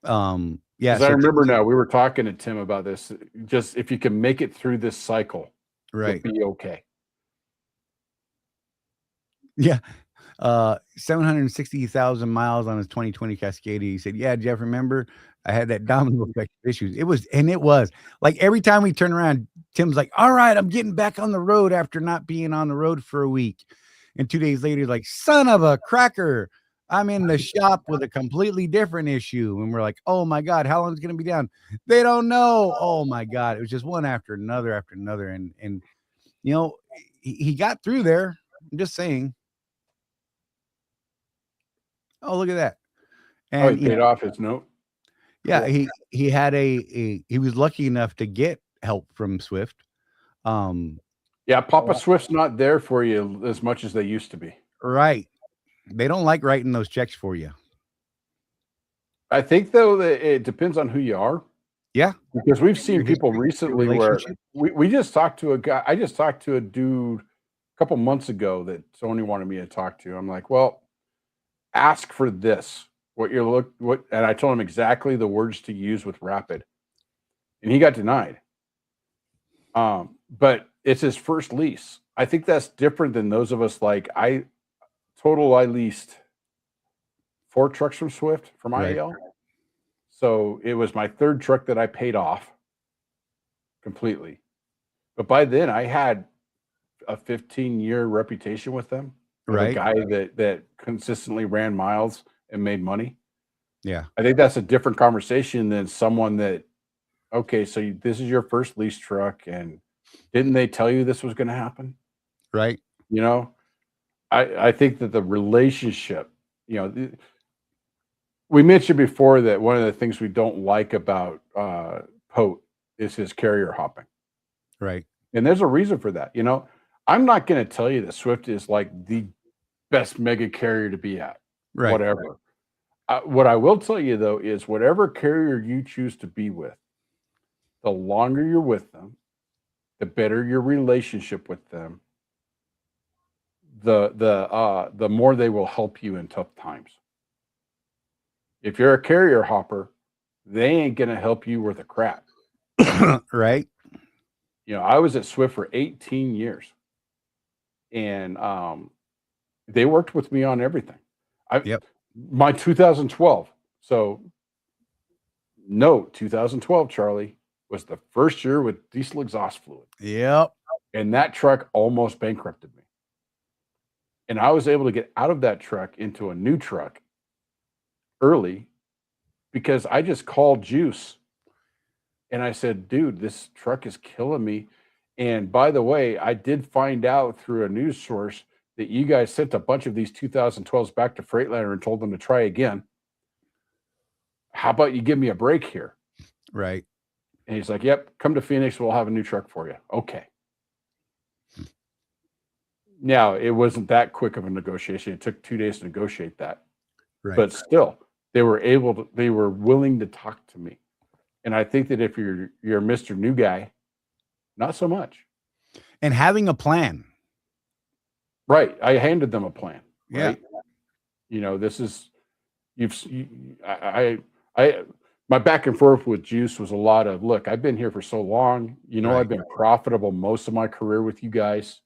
Yeah. Because I remember now we were talking to Tim about this. Just if you can make it through this cycle, right, you'll be okay. Yeah. 760,000 miles on his 2020 Cascadia. He said, yeah, Jeff, remember I had that domino effect issues. It was like every time we turn around, Tim's like, all right, I'm getting back on the road after not being on the road for a week. And 2 days later, he's like, son of a cracker, I'm in the shop with a completely different issue. And we're like, oh my God, how long is it going to be down? They don't know. Oh my God. It was just one after another after another. And he got through there. I'm just saying. Oh, look at that. And he paid off his note. Yeah, cool. He had he was lucky enough to get help from Swift. Yeah, Papa Swift's not there for you as much as they used to be. Right. They don't like writing those checks for you. I think, though, that it depends on who you are. Yeah. Because we've seen people recently where we just talked to a guy. I just talked to a dude a couple months ago that Tony wanted me to talk to. I'm like, well, ask for this. And I told him exactly the words to use with Rapid. And he got denied. But it's his first lease. I think that's different than those of us like I leased 4 trucks from Swift from IAL. Right. So it was my 3rd truck that I paid off completely. But by then I had a 15-year reputation with them. Right. A guy that consistently ran miles and made money. Yeah. I think that's a different conversation than someone that, okay, so this is your first lease truck and didn't they tell you this was going to happen? Right. I think that the relationship, we mentioned before that one of the things we don't like about Pote is his carrier hopping. Right. And there's a reason for that. I'm not going to tell you that Swift is like the best mega carrier to be at. Right. Whatever. What I will tell you, though, is whatever carrier you choose to be with, the longer you're with them, the better your relationship with them, the more they will help you in tough times. If you're a carrier hopper, they ain't going to help you worth a crap. Right. I was at Swift for 18 years. And they worked with me on everything. My 2012. So note 2012, Charlie, was the first year with diesel exhaust fluid. Yep. And that truck almost bankrupted me. And I was able to get out of that truck into a new truck early because I just called Juice and I said, dude, this truck is killing me. And by the way, I did find out through a news source that you guys sent a bunch of these 2012s back to Freightliner and told them to try again. How about you give me a break here? Right. And he's like, yep, come to Phoenix. We'll have a new truck for you. Okay. Now, it wasn't that quick of a negotiation. It took 2 days to negotiate that. Right. But still, they were willing to talk to me. And I think that if you're Mr. New Guy, not so much. And having a plan. Right. I handed them a plan. Yeah. Right? This is I my back and forth with Juice was a lot of, look, I've been here for so long. You know, Right. I've been profitable most of my career with you guys.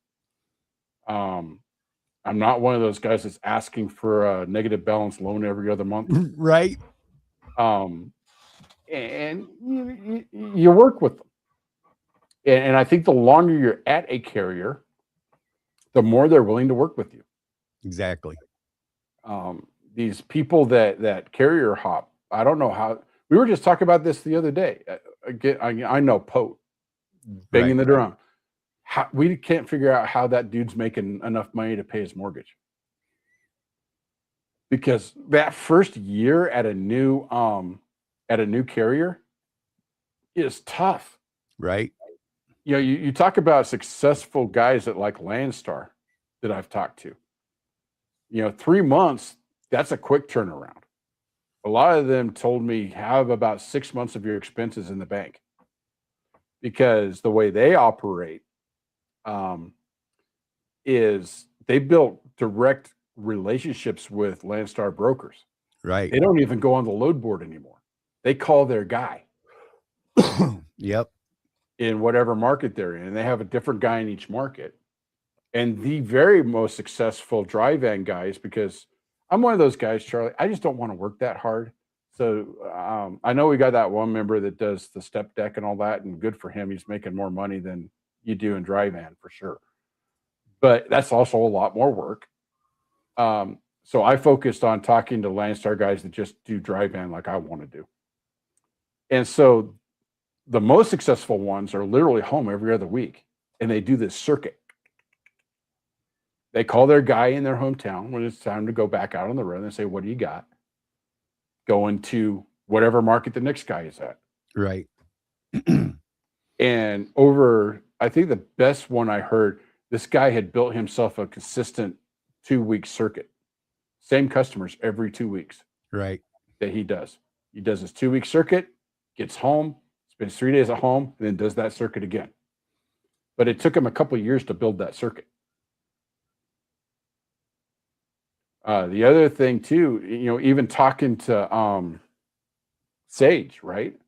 I'm not one of those guys that's asking for a negative balance loan every other month. Right. Um, and you work with them. And I think the longer you're at a carrier, the more they're willing to work with you. Exactly. These people that carrier hop, I don't know how. We were just talking about this the other day. Again, I know Pote banging the drum. We can't figure out how that dude's making enough money to pay his mortgage, because that first year at a new carrier is tough. Right. You know, you talk about successful guys at like Landstar that I've talked to. You know, 3 months, that's a quick turnaround. A lot of them told me have about 6 months of your expenses in the bank, because the way they operate is they built direct relationships with Landstar brokers. Right. They don't even go on the load board anymore. They call their guy Yep. in whatever market they're in, and they have a different guy in each market. And the very most successful dry van guys, because I'm one of those guys, Charlie, I just don't want to work that hard. So I know we got that one member that does the step deck and all that, and good for him. He's making more money than you do in dry van for sure. But that's also a lot more work. So I focused on talking to Landstar guys that just do dry van like I want to do. And so the most successful ones are literally home every other week, and they do this circuit. They call their guy in their hometown when it's time to go back out on the road and say, what do you got? Going to whatever market the next guy is at. Right. And over, I think the best one I heard, this guy had built himself a consistent 2-week circuit. Same customers every 2 weeks. Right. That he does. He does his 2-week circuit, gets home, spends 3 days at home, and then does that circuit again. But it took him a couple of years to build that circuit. The other thing too, you know, even talking to Sage, right?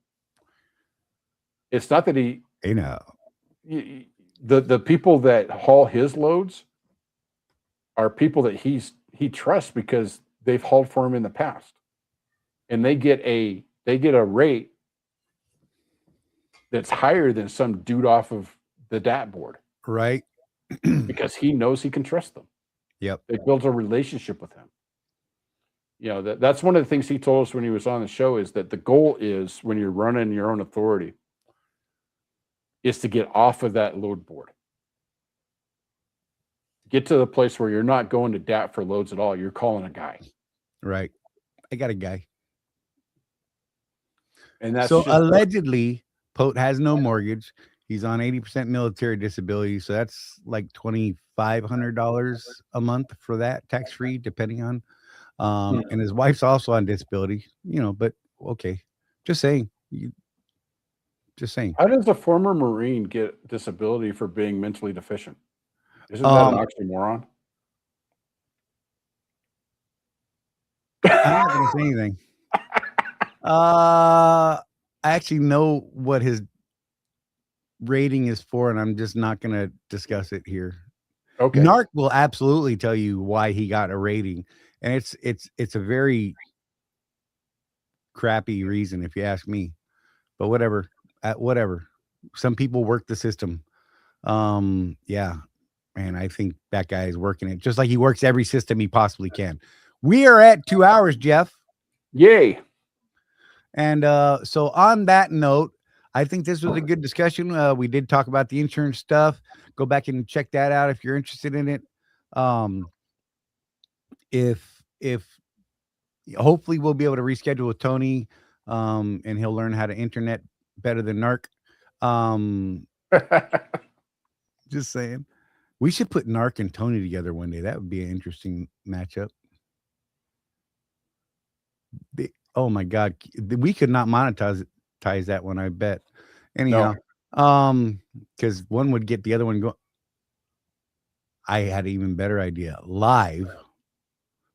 It's not that You know. the people that haul his loads are people that he trusts because they've hauled for him in the past, and they get a rate that's higher than some dude off of the DAT board, Right. because he knows he can trust them. Yep. They built a relationship with him. You know, that's one of the things he told us when he was on the show, is that the goal is, when you're running your own authority, is to get off of that load board. Get to the place where you're not going to DAT for loads at all. You're calling a guy. Right. I got a guy. And that's so just allegedly, Pote has no mortgage. He's on 80% military disability. So that's like $2,500 a month for that, tax-free, depending on. And his wife's also on disability, you know, but okay. Just saying. Just saying. How does a former Marine get disability for being mentally deficient? Isn't that an oxymoron? I'm not going to say anything. I actually know what his rating is for, and I'm just not going to discuss it here. Okay. NARC will absolutely tell you why he got a rating, and it's a very crappy reason, if you ask me. But whatever. Some people work the system. Yeah. And I think that guy is working it just like he works every system he possibly can. We are at 2 hours, Jeff. Yay. And so on that note, I think this was a good discussion. We did talk about the insurance stuff. Go back and check that out if you're interested in it. If hopefully we'll be able to reschedule with Tony, and he'll learn how to internet better than NARC. Just saying. We should put NARC and Tony together one day. That would be an interesting matchup. Oh my God. We could not monetize that one, I bet. Anyhow, because one would get the other one going. I had an even better idea. Live.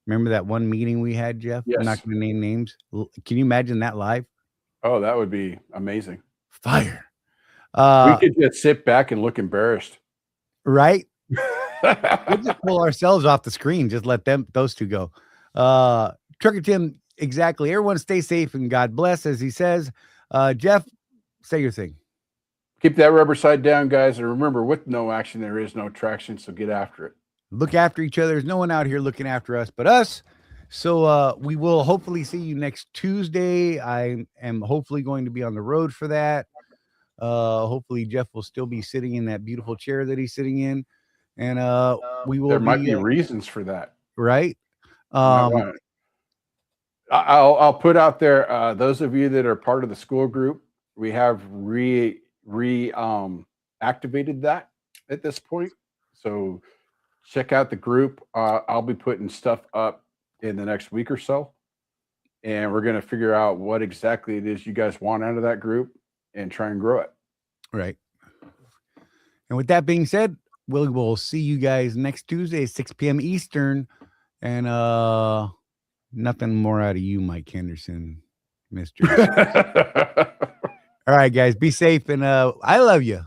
Remember that one meeting we had, Jeff? I'm not Yes. going to name names. Can you imagine that live? Oh, that would be amazing. Fire. We could just sit back and look embarrassed. Right? We'll just pull ourselves off the screen. Just let those two go. Trucker Tim, exactly. Everyone stay safe and God bless, as he says. Jeff, say your thing. Keep that rubber side down, guys. And remember, with no action, there is no traction. So get after it. Look after each other. There's no one out here looking after us but us. So we will hopefully see you next Tuesday. I am hopefully going to be on the road for that. Hopefully Jeff will still be sitting in that beautiful chair that he's sitting in. And we will There might be reasons for that. Right. I'll put out there, those of you that are part of the school group, we have activated that at this point. So check out the group. I'll be putting stuff up in the next week or so, and we're going to figure out what exactly it is you guys want out of that group and try and grow it. Right. And with that being said, we'll see you guys next Tuesday, 6 p.m. Eastern. And nothing more out of you, Mike Henderson, Mr. All right, guys, be safe. And I love you.